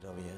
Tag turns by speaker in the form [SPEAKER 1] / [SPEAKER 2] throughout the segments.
[SPEAKER 1] रावया.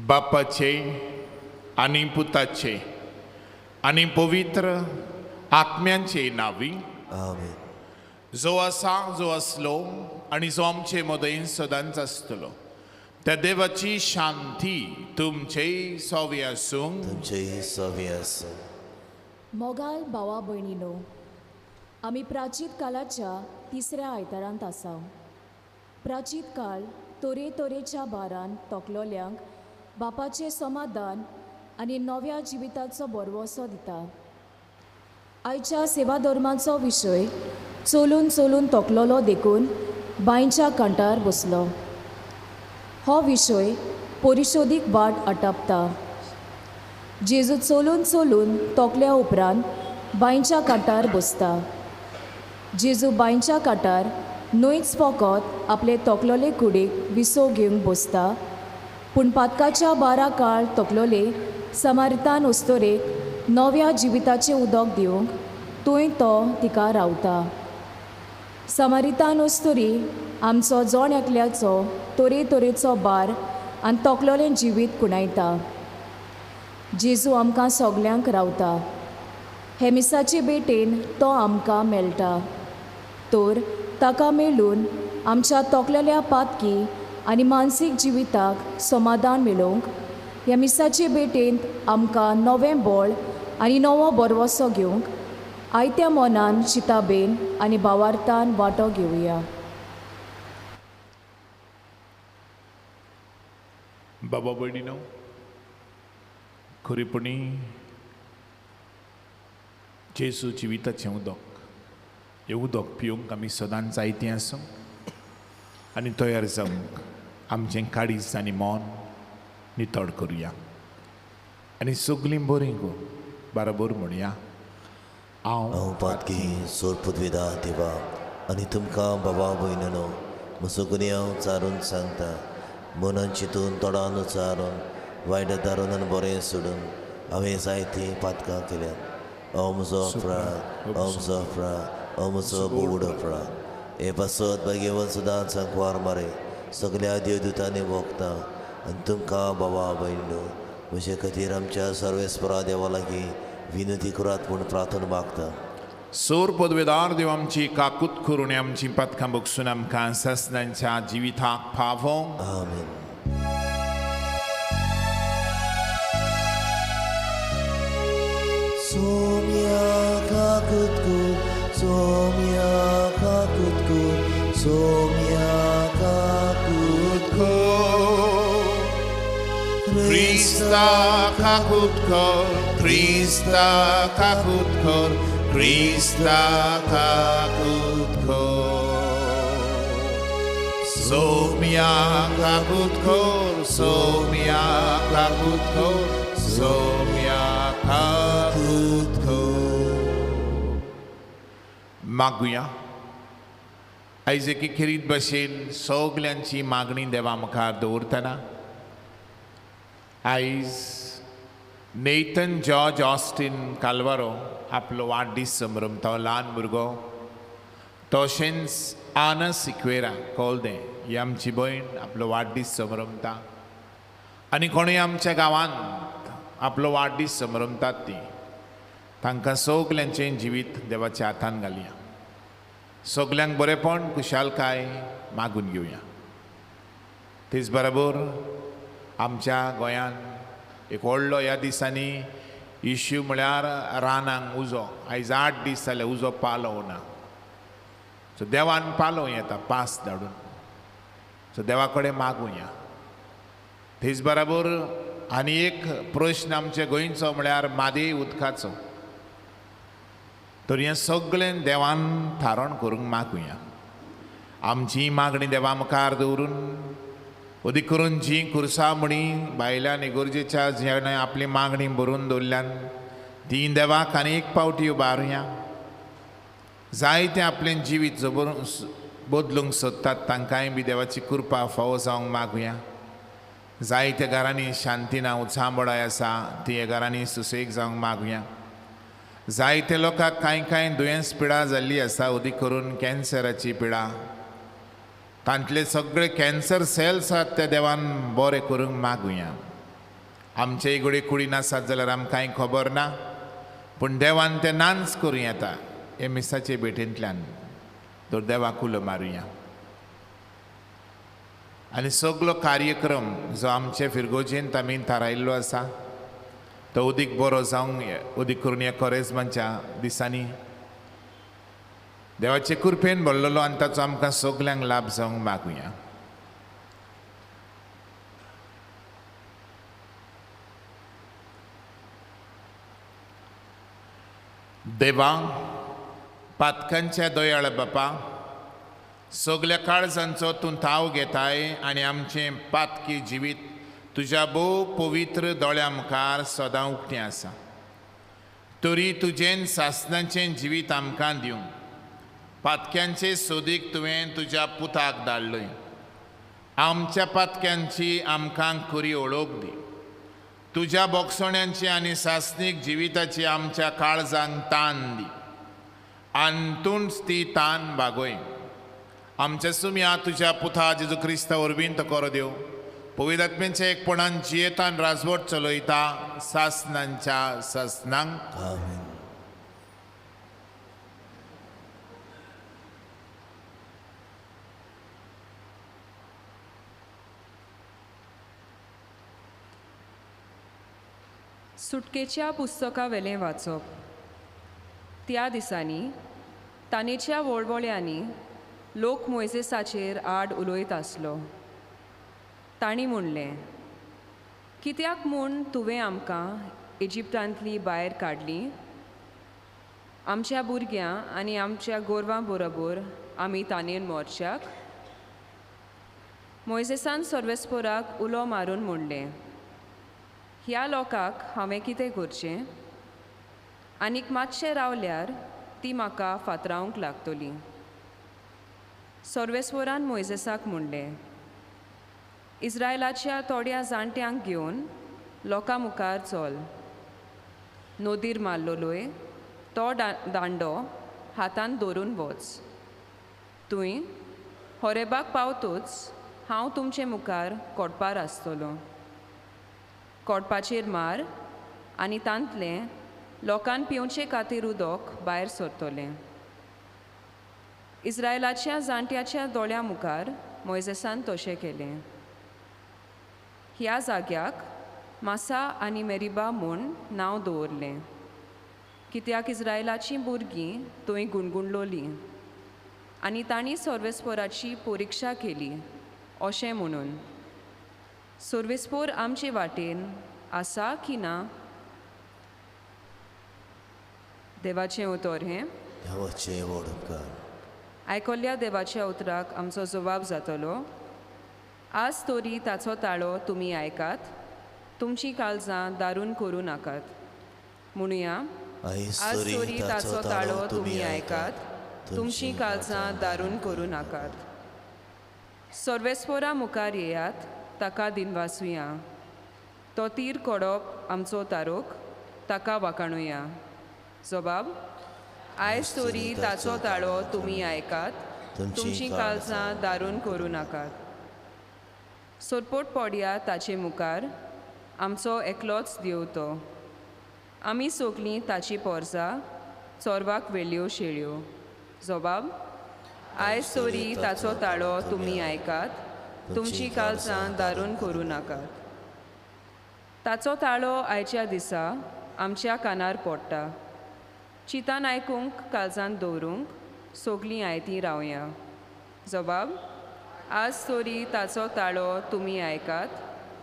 [SPEAKER 2] बापाचे आणि पुताचे आणि पवित्र आत्म्यांचे नावी
[SPEAKER 1] आमेन.
[SPEAKER 2] जो आसा, जो असलो आणि जो आमचे मदें सदांच आसतलो त्या देवाची शांती तुमचे सोवी आसूं.
[SPEAKER 1] तुमचे सवी आसूं.
[SPEAKER 3] मोगाल भावा भयणीनो, आमी प्राचीत काळाच्या तिसऱ्या आयतारांत आसा. प्राचीत काळ तोरेच्या बारान तोकलोल्यांक बापाचें समाधान आनी नव्या जिविताचो बरवसो दिता. आयच्या सेवा धर्माचो विशय चलून तोकलोलो देखून बांयच्या कांटार बसलो. हो विशय परिशोधीक वाट आटापता. जेजू चलून तोकल्या उपरांत बांयच्या कांटार बसता. जेजू बांयच्या कांटार न्हंयच फकत आपले तोकलोले कुडीक विसो घेवंक बसता. पूण पातकाच्या 12 काळ तोकलोले समारितान ओस्तोरेक नव्या जिविताचें उदक दिवंक थंय तो तिका रावता. समारितान ओस्तोरी आमचो जोण एकल्याचो तोरेचो बार आनी तोकलोलें जिवीत कुणायता. जेजू आमकां सगल्यांक रावता. हे मिसाचे बेटेन तो आमकां मेळटा. तर ताका मेळून आमच्या तोकलेल्या पातकी आनी मानसीक जिविताक समाधान मेळोवंक ह्या मिसाचे बेटेंत आमकां नवें बळ आनी नवो बरवसो घेवंक आयत्या मनान शिताबेन आनी भावार्थान वांटो घेवया.
[SPEAKER 2] बाबा भयणीनो, खरेपणी जेजू जिविताचें उदक, हें उदक पिवंक आमी सदांच जायतीं आसूं आनी तयार जावंक आमचें काळीज आनी मन नितळ करुया आनी सगलीं बरीं गो बरोबर म्हणया.
[SPEAKER 1] हांव पातकी सोर पदवीदा दिवा आनी तुमकां बाबा भयणीनो म्हजो गुन्यांव चारून सांगता. मनान चिंतून तोंडान उचारून वायट दारून आनी बरें सोडून हांवें जायतीं पातकां केल्यात. हो म्हजो अपराध, हो म्हजो अपराध, हो म्हजो बोड अपराध. हे पासत बागेवन सदांच सांकवार मारे सगल्या देवदूतांनी भोगता. आनी तुमकां बाबा भयणीनो म्हजे खातीर आमच्या सर्वेस्परा देवा लागीं विनंती करात म्हूण प्रार्थना मागता.
[SPEAKER 2] सोर पदवेदार देव आमची काकूत करून आमची पथकां बगसून आमकां ससनांच्या जिविताक फावो.
[SPEAKER 1] आमेन. सोम्या काकूत कर, सोम्या काकूत कर, सोम्या काकूत कर.
[SPEAKER 2] Krista kakutkor, Krista kakutkor, Krista kakutkor. सोमिया काकुतखोर सोमिया काकुतखोर सोमिया काकुतखोर. मागुया. आयज एके खेरीत भाशेन सगल्यांची मागणी देवा मुखार दवरतना आयज नेथन जॉर्ज ऑस्टीन काल्वारो आपलो वाडदीस संभ्रमता. ल्हान भुरगो तशेंच आना सिक्वेरा कोलदे ही आमची भयण आपलो वाडदीस संभ्रमता. आनी कोणूय आमच्या गांवांत आपलो वाडदीस संभ्रमतात ती तांकां सगल्यांचें जिवीत देवाच्या हातान घालया. सगल्यांक बरेपण खुशालकाय मागून घेवया. तेच बरोबर आमच्या गोंयांत एक व्हडलो ह्या दिसांनी इश्यू म्हळ्यार रानांक उजो. आयज 8 दीस जाले उजो पालो ना. सो देवान पालो येता पास धाडून. सो देवा कडेन मागुया. तेच बरोबर आनी एक प्रश्न आमचे गोंयचो म्हळ्यार मादे उदकाचो. तर हें सगळें देवान थारण करूंक मागुया. आमची मागणी देवा मुखार दवरून अदीक करून जी कुरसामणी बायलांनी गरजेच्या जेणे आपली मागणी बरोवन दवरल्यान ती देवाक आनी एक पावटी उबारुया. जायते आपलें जिवीत बदलूंक सोदतात तांकांय बी देवाची कृपा फावो जावंक मागुया. जायत्या घरांनी शांती ना उत्साहबडाय आसा ती ह्या घरांनी सुसेग जावंक मागुया. जायते लोकांक कांय दुयेंस पिडा जाल्ली आसा अदीक करून कॅन्सराची पिडा. तांतले सगळे कॅन्सर सेल्स आसात ते देवान बरे करूंक मागुया. आमचे इगडे कुडीन आसात जाल्यार आमकां कांय खबर ना पूण देवान ते नांच करूं येता हे मिसाचे भेटेंतल्यान. तर देवाक उलो मारुया. आनी सगळो कार्यक्रम जो आमचे फिरगोजेंत आमी थारायल्लो आसा तो उदीक बरो जावंक उदीक करून ह्या कोरेजमाच्या दिसांनी देवाचे कृपेन भरलेलो आनी ताचो आमकां सगल्यांक लाभ जावंक मागुया. देवा पातकांच्या दयाळ बापा सगल्या काळजांचो तूं ताव घेताय आनी आमचें पातकी जिवीत तुज्या भोव पवित्र दोळ्या मुखार सदां उक्तें आसा. तरी तुजें सासणाचें जिवीत आमकां दिवं. पातक्यांचे सोदीक तुवें तुज्या पुताक धाडलोय. आमच्या पातक्यांची आमकां खरी ओळख दी. तुज्या बोगसोण्यांची आनी सासणीक जिविताची आमच्या काळजांक तान दी. आंतूंच ती तान भागोय. आमच्या सुम्या तुज्या पुता जेजू क्रिस्ता वरवीं तो करो देव पवित्रात्म्याच्या एकपणान जियेतान राजवट चलयता सासणांच्या सासणांक.
[SPEAKER 1] आमीन.
[SPEAKER 4] सुटकेच्या पुस्तका वेलें वाचप. त्या दिसांनी तानेच्या वळवळ्यांनी लोक मोइसेसाचेर आड उलयत आसलो. तांणी म्हणलें, कित्याक म्हूण तुवें आमकां इजिप्तांतली भायर काडलीं? आमच्या भुरग्यां आनी आमच्या गोरवां बरोबर आमी तानेर मोरच्याक? मोइसेसान सर्वेस्पोराक उलो मारून म्हणलें, ह्या लोकांक हांवें कितें करचें? आनीक मातशें रावल्यार ती म्हाका फातरावंक लागतली. सर्वेस्वरान मोइसेसाक म्हणलें, इस्रायलाच्या थोड्या जाणट्यांक घेवन लोकां मुखार चल. नदीर मारलोलोय तो दांडो हातान दवरून वच. तुंय होरेबाक पावतूच हांव तुमचे मुखार कोडपार आसतलो. कोडपाचेर मार आनी तांतलें लोकांन पिवचे खातीर उदक भायर सरतलें. इस्रायलाच्या जाणट्याच्या दोळ्या मुखार मोइसेसान तशें केलें. ह्या जाग्याक मासा आनी मेरिबा म्हूण नांव दवरलें, कित्याक इस्रायलाचीं भुरगीं थंय गुणगुणलोलीं आनी तांणी सर्वेस्पोराची परिक्षा केली अशें म्हणून. सर्वेस्पोर आमचे वाटेन आसा की ना? देवाचें उतर हें.
[SPEAKER 1] देवाचें व्हड उपकार.
[SPEAKER 4] आयकल्ल्या देवाच्या उतराक आमचो जबाब जातलो. आज तोरी ताचो ताळो तुमी आयकात, तुमची काळजां दारून करूं नाकात. म्हणुया,
[SPEAKER 1] आयज
[SPEAKER 4] आज तोरी ताचो ताळो तुमी आयकात, तुमची काळजां दारून करूं नाकात. सर्वेस्परा मुखार येयात, ताका दिनवासुया. तो तीर कोडप आमचो तारोक, ताका वाकाणुया. जबाब: आयज तोरी ताचो ताळो तुमी आयकात, तुमची काळजां दारून करूं नाकात. सोरपोट पडया ताचे मुखार, आमचो एकलोच देव तो. आमी सोगलीं ताची पोरसां, चोरवाक वेल्यो शेळयो. जबाब: आयज तोरी ताचो ताळो तुमी आयकात, तुमची काळजां दारून करूं नाकात. ताचो ताळो आयच्या दिसा आमच्या कानार पडटा. चितान आयकूंक काळजांत दवरूंक सोगलीं आयतीं रावया. जबाब: आज तोरी ताचो ताळो तुमी आयकात,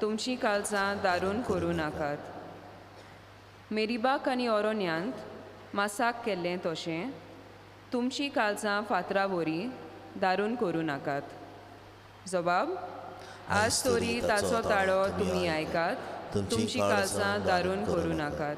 [SPEAKER 4] तुमची काळजां दारून करूं नाकात. मेरीबाक आनी ओरोन्यांत मासाक केल्लें तशें तुमची काळजां फातरा वरी दारून करूं नाकात. जबाब: आज तोरी ताचो ताळो तुमी आयकात, तुमची काळजां दारून करूं नाकात.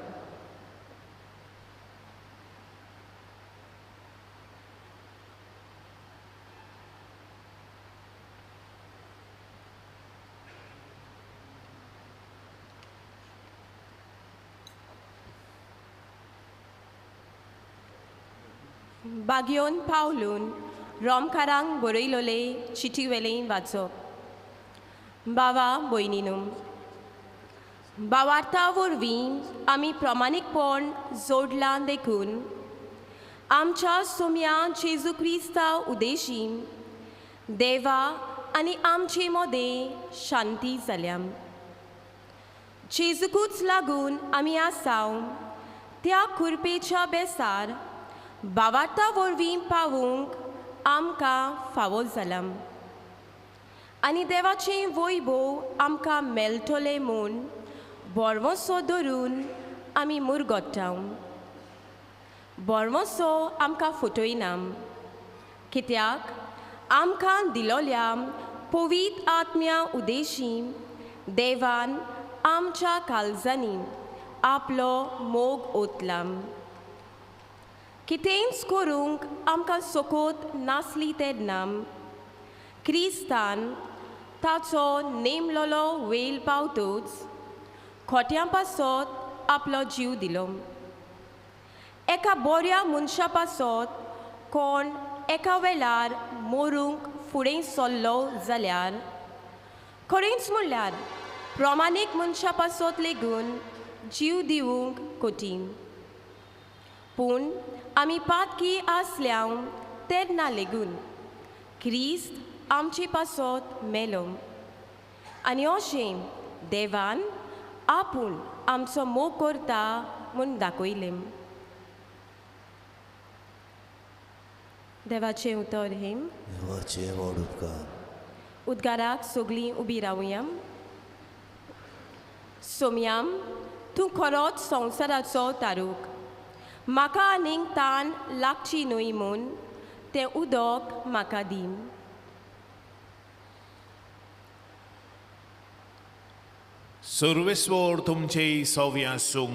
[SPEAKER 5] बागयोन पावलून रोमकारांक बरयलोले चिटीवेलें वाचप. बावा भयणीनो, भावार्था वरवीं आमी प्रमाणीकपण जोडलां देखून आमच्या सोम्या जेजू क्रिस्ता उद्देशीं देवा आनी आमचे मोदें शांती जाल्या. जेजूकूच लागून आमी आसाव त्या कुरपेच्या बेसार भावार्था वरवीं पावूंक आमकां फावो जाला. आनी देवाचें वैभव आमकां मेळटलें म्हूण बोरवोसो धरून आमी मुरगोट्टाव. बोरवोसो आमकां फटयना, कित्याक आमकां दिलोल्या पवित्र आत्म्या उद्देशीं देवान आमच्या काळजांनी आपलो मोग ओतला. कितेंच करूंक आमकां सोकोत नासली तेन्ना क्रिस्तान ताचो नेमलोलो वेळ पावतूच खोट्यां पासत आपलो जीव दिलो. एका बऱ्या मनशा पासत कोण एका वेळार मरूंक फुडें सरलो जाल्यार खरेंच म्हणल्यार प्रमाणीक मनशा पासत लेगून जीव दिवंक कठीण. पूण आमी पातकी आसल्याव तेन्ना लेगून क्रिस्त आमचे पासत मेलो आनी अशें देवान आपूण आमचो मोग करता म्हूण दाखयलें. देवाचें उतर हें.
[SPEAKER 1] देवाचे व्हड उपकार.
[SPEAKER 5] उद्गाराक सगळीं उबी रावया. सोम्याम, तूं खरोच संवसाराचो तारूक. म्हाका आनीक ताण लागची न्हय म्हूण तें उदक म्हाका दी.
[SPEAKER 2] सर्वेस्वर तुमचे सव्य आसूं.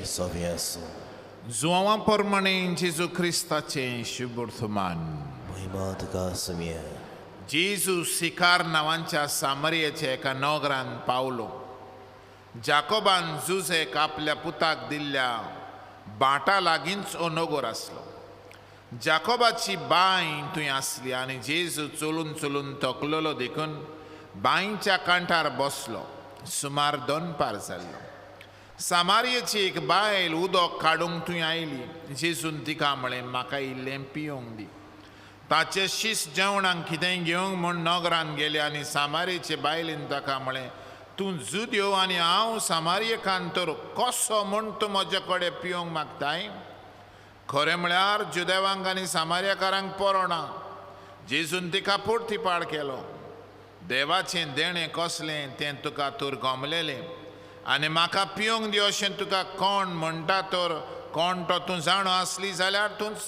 [SPEAKER 1] सव्य आसूं.
[SPEAKER 2] जुवां प्रमाणे जेजू क्रिस्ताचें शुभ वर्तमान.
[SPEAKER 1] महिमा तुका सव्य.
[SPEAKER 2] जेजू सिकार नांवांच्या सामरियेच्या एका नगरांत पावलो. जाकोबान जुजेक आपल्या पुताक दिल्ल्या बाटा लागींच हो नगोर आसलो. जाकोबाची बांय थंय आसली आनी जेजू चलून चलून थकलेलो देखून बांयच्या कांठार बसलो. सुमार 2 पार जाल्लो. सामारियेची एक बायल उदक काडूंक थंय आयली. जेजून तिका म्हळें, म्हाका इल्लें पिवंक दी. ताचे शीस जेवणाक कितेंय घेवंक म्हूण नगरांत गेले आनी सामारियेचे बायलेन ताका म्हळें, तूं जुद्यो आनी हांव सामारियेकान तर कसो म्हूण तूं म्हजे कडेन पिवंक मागताय? खरें म्हळ्यार जुदेवांक आनी सामारियकारांक परोना. जेजून तिका परतीपाड केलो. देवाचें देणें कसलें तें तुका तर गमलेलें आनी म्हाका पिवंक दी अशें तुका कोण म्हणटा तर कोण तो तूं जाणो आसली जाल्यार तूंच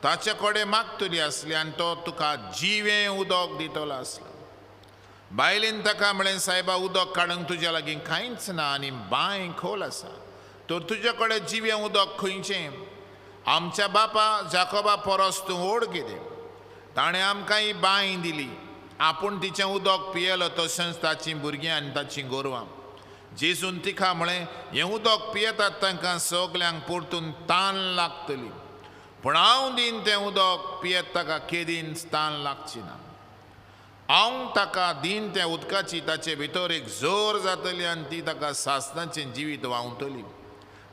[SPEAKER 2] ताचे कडेन मागतली आसली आनी तो तुका जिवें उदक दितलो आसलो. बायलेन ताका म्हळें, सायबा, उदक काडूंक तुज्या लागीं कांयच ना आनी बांय खोल आसा, तर तुजे कडेन जिवें उदक खंयचें? आमच्या बापा जाकोबा परस तूं व्हड कितें? ताणें आमकां ही बांय दिली, आपूण तिचें उदक पियेलो, तशेंच ताचीं भुरगीं आनी ताचीं गोरवां. जेजून तिका म्हळें, हें उदक पियेतात तांकां सगल्यांक परतून तान लागतली, पूण हांव दीन तें उदक पियेत ताका केदींच तान लागची ना. हांव ताका दीन त्या उदकाची ताचे भितर एक जोर जातली आनी ती ताका सासणाचें जिवीत व्हांवतली.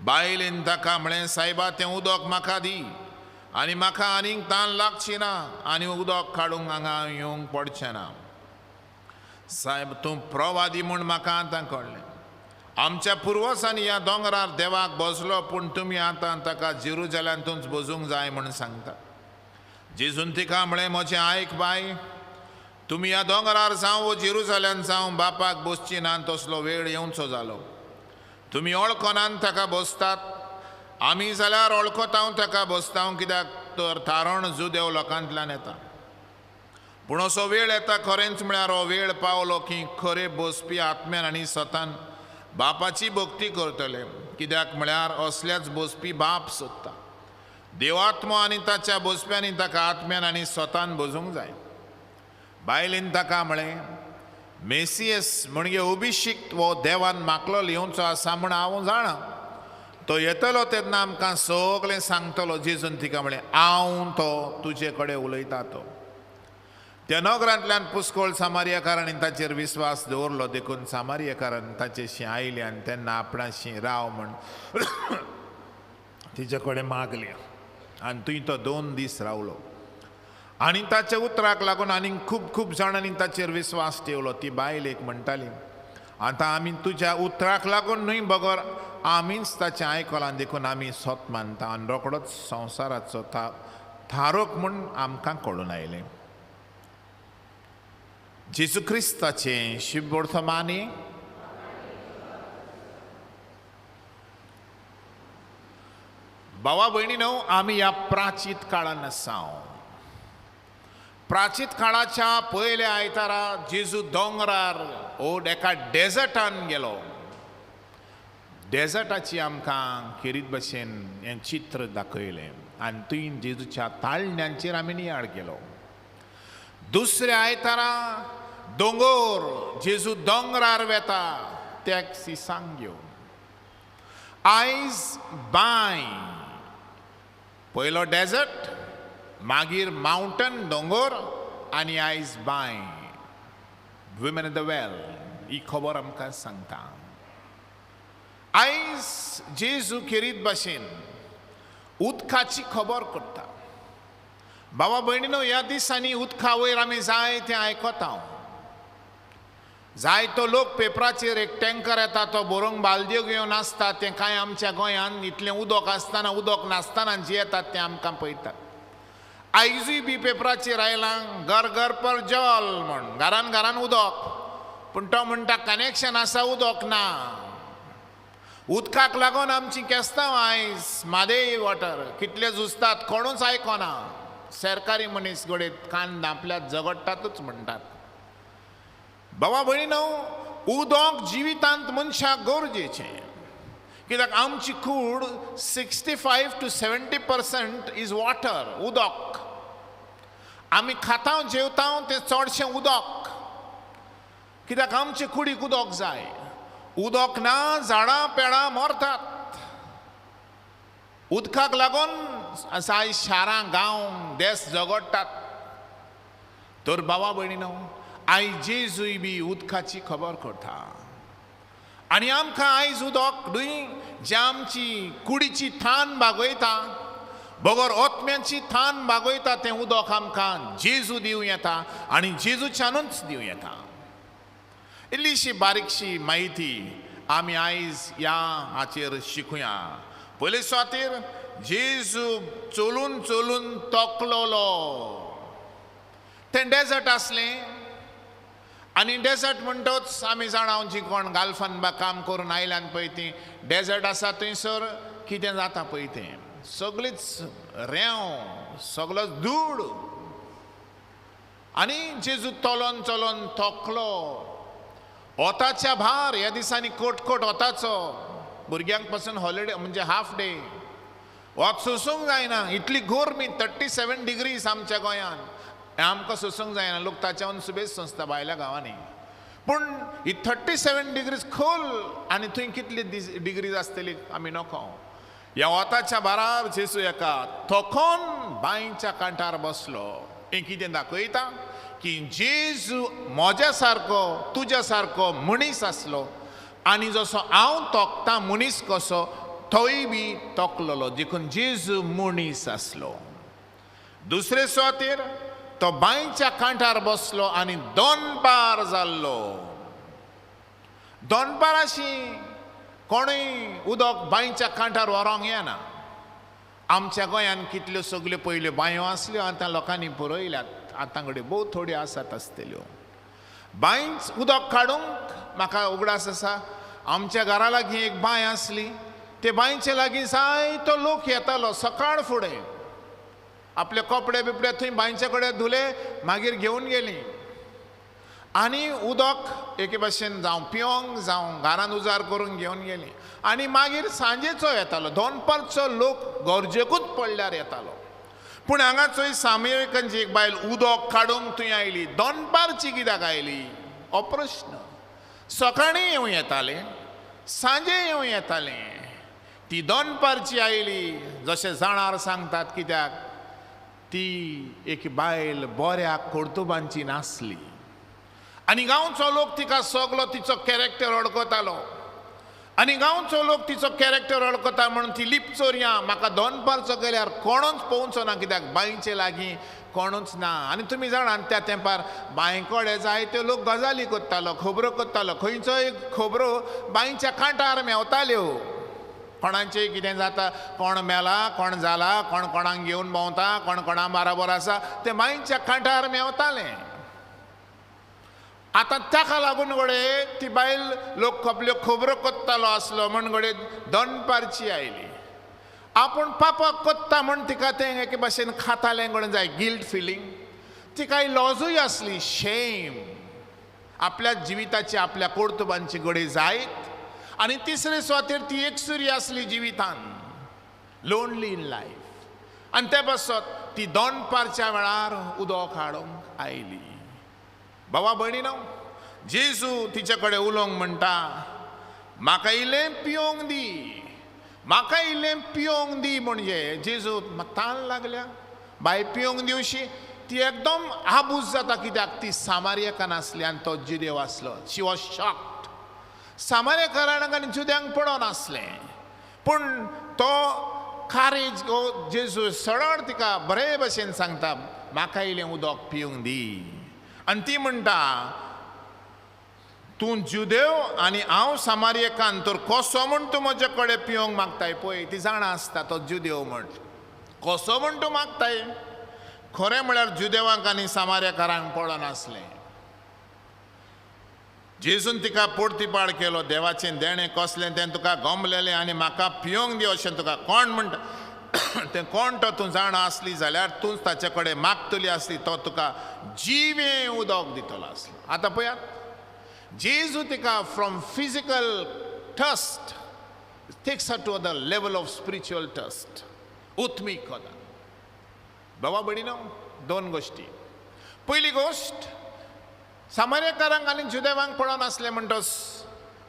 [SPEAKER 2] बायलेन ताका म्हळें, सायबा, तें उदक म्हाका दी, आनी म्हाका आनीक तान लागची ना आनी उदक काडूंक हांगा येवंक पडचें ना. सायब, तूं प्रवादी म्हूण म्हाका आतां कळ्ळें. आमच्या पुर्वजांनी ह्या दोंगरार देवाक बसलो, पूण तुमी आतां ताका जेरुजलेमांतूच बसूंक जाय म्हूण सांगता. जेजून तिका म्हळें, म्हजें आयक बाय, तुमी ह्या दोंगरार जावं वो जेरुजलेमांत जावं बापाक बसची ना तसलो वेळ येवचो जालो. तुमी वळखोनान ताका बसतात, आमी जाल्यार वळखतांव ताका बसतांव, कित्याक तर थारण जुदेव लोकांतल्यान येता. पूण असो वेळ येता खरेंच म्हळ्यार हो वेळ पावलो की खरे बसपी आत्म्यान आनी सतान बापाची भक्ती करतले, कित्याक म्हळ्यार असल्याच बसपी बाप सोदता. देवात्मो आनी ताच्या बसप्यांनी ताका आत्म्यान आनी स्वतान बसूंक जाय. बायलेन ताका म्हळें, मेसियस म्हणजे अभिशिक्त वो देवान मागलो येवचो आसा म्हूण हांव जाणा. तो येतलो तेन्ना आमकां सगळें सांगतलो. जेजून तिका म्हळें, हांव तो तुजे कडेन उलयता तो. त्या नगरांतल्यान पुष्कळ सामारियाकारांनी ताचेर विस्वास दवरलो, देखून सामारियाकारान ताचेशी आयली आनी तेन्ना आपणाशी राव म्हण तिचे कडेन मागलें. आनी थंय तो 2 दीस रावलो. आनी ताच्या उतराक लागून आनीक खूब जाणांनी ताचेर विस्वास ठेवलो. ती बायल एक म्हणटाली, आतां आमी तुज्या उतराक लागून न्हय बगर आमीच ताचें आयकलां, देखून आमी सोत मानता. आनी रोखडोच संवसाराचो थारोक म्हूण आमकां कळून आयलें. जेजू क्रिस्ताचें शुभ वर्तमानी. भावा भयणीनो, आमी ह्या प्राचीत काळान आसा. प्राचीत काळाच्या पयल्या आयतारा जेजू दोंगरार एका डेजर्टान गेलो. डेजर्टाची आमकां खेरीत भशेन हें चित्र दाखयलें आनी थंय जेजूच्या ताळण्यांचेर आमी नियाळ केलो. दुसऱ्या आयतारा दोंगर, जेजू दोंगरार वेता त्याक सिसांग घेवन. आयज बाय, पयलो डेजर्ट, मागीर माउंटन दोंगर आनी आयज बाय, वुमेन एट द वेल. ही खबर आमकां सांगता. आयज जेजू खेरीत भाशेन उदकाची खबर करता. बाबा भयणीनो, ह्या दिसांनी उदका वयर आमी जायतें आयकता. जायतो लोक पेपराचेर एक टँकर येता, तो बरोवंक बालद्यो घेवन आसता. तें कांय आमच्या गोंयांत इतलें उदक आसतना उदक नासतना जी येतात तें आमकां पळयतात. आयजूय बी पेपराचेर आयलां, घर घर पर जल म्हण, घरान घरान उदक. पूण तो म्हणटा कनेक्शन आसा, उदक ना. उदकाक लागून आमची केस्तांव आयज मादेय वॉटर कितले झुजतात कोणूच आयकना. सरकारी मनीस घोडेत कान धांपल्यात झगडटातूच म्हणटात. बाबा भयणीनो, उदक जिवितांत मनशाक गरजेचें. कित्याक आमची कूड 65 to 70% इज वॉटर, उदक. आमी खाता जेवता तें चडशें उदक. कित्याक आमचे कुडीक उदक जाय. उदक ना, झाडां पेडां मरतात. उदकाक लागून आयज शारां गांव देस झगडटात. तर बाबा भयणीनो, आयज जेजूय बी उदकाची खबर करता. आनी आमकां आयज उदक न्हय, जें आमची कुडीची थान बागयता, बगर ओतम्याची थान बागयता, तें उदक आमकां जेजू दिवं येता आनी जेजूच्यानूच दिवं येता. इल्लीशी बारीकशी म्हायती आमी आयज ह्या हाचेर शिकुया. पयले सुवातेर जेजू चलून चलून तोकलोलो. तें डेजर्ट आसलें आनी डेजर्ट म्हणटोच आमी जाणा, जी कोण गाल्फान काम करून आयल्यान पळय ती डेजर्ट आसा थंयसर कितें जाता पळय तें सगळीच रेंव सगळो धूळ. आनी जेजू चलोन चलोन थकलो. वताच्या भार ह्या दिसांनी कोट वताचो. भुरग्यांक पासून हॉलिडे म्हणजे हाफ डे. वत सोसूंक जायना. इतली गोरमी 37 डिग्रीज आमच्या गोंयांत. हें आमकां सोसूंक जायना. लोक ताच्यावन सुबेज सोंसता भायल्या गांवांनी. पूण ही 37 डिग्रीज खोल आनी थंय कितली डिग्रीज आसतली आमी नकळो. ह्या वताच्या भारार जेजू एका थकोन बांयच्या कांठार बसलो. हें कितें दाखयता की जेजू म्हज्या सारको तुज्या सारको मनीस आसलो आनी जसो हांव तोखता मनीस कसो थंय बी तोखलोलो देखून जेजू मनीस आसलो. दुसरे सुवातेर तो बांयच्या कांठार बसलो आनी दोनपार जाल्लो. दोनपाराशी कोणूय उदक बांयच्या कांठार व्हरोंक येना. आमच्या गोंयांत कितल्यो सगल्यो पयल्यो बांयो आसल्यो आतां लोकांनी पुरयल्यात. आतां घडये भोव थोड्यो आसात आसतल्यो. बांयच उदक काडूंक म्हाका उगडास आसा. आमच्या घरा लागीं एक बांय आसली. ते बांयचे लागीं जायतो लोक येतालो सकाळ फुडें. आपले कपडे बिपडे थंय बांयचे कडेन धुले मागीर घेवन गेलीं. आनी उदक एके भाशेन जावं पिवंक जावं घरांत उजार करून घेवन गेलीं. आनी मागीर सांजेचो येतालो. दोनपारचो लोक गरजेकूच पडल्यार येतालो. पूण हांगा चोय सामयिकांची एक बायल उदक काडूंक थंय आयली. दोनपारची कित्याक आयली हो प्रश्न. सकाळीं येवं येतालें सांजे येवं येतालें. ती दोनपारची आयली जशें जाणार सांगतात. कित्याक ती एक बायल बऱ्या कर्तुबांची नासली. आनी गांवचो लोक तिका सगलो तिचो कॅरेक्टर वळखतालो. आनी गांवचो लोक तिचो कॅरेक्टर वळखता म्हणून ती लिपचोरया म्हाका दोनपारचो गेल्यार कोणूच पळोवचो ना. कित्याक बांयचे लागीं कोणूच ना. आनी तुमी जाणात त्या तेंपार बांय कडेन जायत्यो लोक गजाली करतालो खबरो करतालो. खंयच्योय खबरो बांयच्या कांठार मेवताल्यो. कोणाचें कितें जाता कोण मेला कोण जाला कोण कोणाक घेवन भोंवता कोण कोणा बराबर आसा तें बांयच्या कांठार मेवतालें. आतां ताका लागून घडये ती बायल लोक आपल्यो खबरो कोत्तालो आसलो म्हण घडये दोनपारची आयली. आपूण पापाक कोत्ता म्हण तिका तें एके भाशेन खातालें घडोवन जाय गिल्ट फिलींग. तिका लॉजूय आसली शेम. आपल्या जिविताची आपल्या कर्तुबांची घडये जायत. आनी तिसरे सुवातेर ती एकसुरी आसली जिवितान लोनली इन लायफ. आनी ते पासत ती दोनपारच्या वेळार उदक हाडूंक आयली. बाबा भयणीनो जेजू तिचे कडेन उलोवंक म्हणटा म्हाका इल्लें पिवंक दी म्हाका इल्लें पिवंक दी. म्हणजे जेजू ताण लागल्या बाय पिवंक दिवशी. ती एकदम आबूज जाता कित्याक ती सामारियेकान आसली आनी तो जुदेव आसलो. शी वॉज शॉक्ड. सामारियेकारांक आनी जुद्यांक पडोन आसलें. पूण तो कारेज जेजू सरळ तिका बरे भशेन सांगता म्हाका इल्लें उदक पिवंक दी. आनी ती म्हणटा तूं जुदेव आनी हांव सामारियेकान तर कसो म्हूण तूं म्हजे कडेन पिवंक मागताय. पळय ती जाणा आसता तो जुदेव म्हण. कसो म्हूण तूं मागताय. खरें म्हळ्यार जुदेवांक आनी सामारियेकारांक पडोन आसलें. जेजून तिका पोडतीपाड केलो. देवाचें देणें कसलें तें तुका गमलेलें आनी म्हाका पिवंक दी अशें तुका कोण म्हणटा. तें कोण तो तूं जाणा आसली जाल्यार तूंच ताचे कडेन मागतली आसली तो तुका जिवें उदक दितलो आसलो. आतां पळयात जेजू तिका from physical thirst takes her to the level of spiritual thirst. उत्मीक कोता. बाबा भयणीनो दोन गोश्टी. पयली गोश्ट सामारियेकारांक आनी जुदेवांक पडोन आसलें म्हणटोच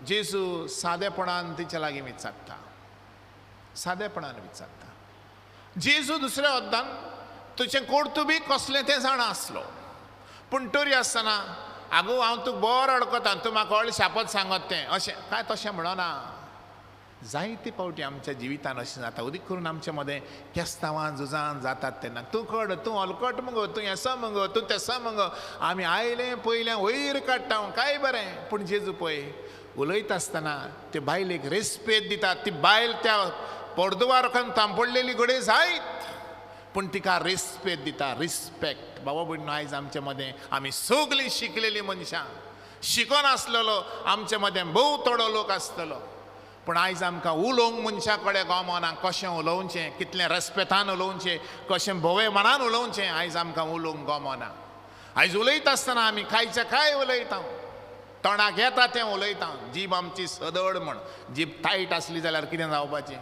[SPEAKER 2] जेजू सादेपणान तिच्या लागीं विचारता. सादेपणान विचारता. जेजू दुसऱ्या वद्दान तुजें कर्तुबी कसलें तें जाणा आसलो. पूण तरी आसतना आगो हांव तुका बरो अडकता तूं म्हाका व्हडलें शापत सांगत तें अशें काय तशें म्हणना. जायते फावटी आमच्या जिवितान अशें जाता. उदीक करून आमचे मदें केस्तांवां झुजां जातात तेन्ना तूं कड तूं अलकट मुगो तूं हेंसो मुगो तूं तेसो मुगो आमी आयलें पयलें वयर काडटा काय बरें. पूण जेजू पळय उलयता आसतना ते बायलेक रेस्पेद दिता. ती बायल त्या पर्दुवारान तांपडलेली घडये जायत पूण तिका रेस्पेद दिता. रिस्पेक्ट. बाबा भयणीनो आयज आमचे मदें आमी सगलीं शिकलेलीं मनशां शिकोन आसलेलो आमचे मदें भोव थोडो लोक आसतलो. पूण आयज आमकां उलोवंक मनशा कडेन गमना कशें उलोवचें कितलें रेस्पेतान उलोवचें कशें भोवे मनान उलोवचें आयज आमकां उलोवंक गमना आयज उलयता आसतना आमी कांयचें काय उलयता तोंडाक येता तें उलयता जीब आमची सदळ म्हण जीब टायट आसली जाल्यार कितें जावपाचें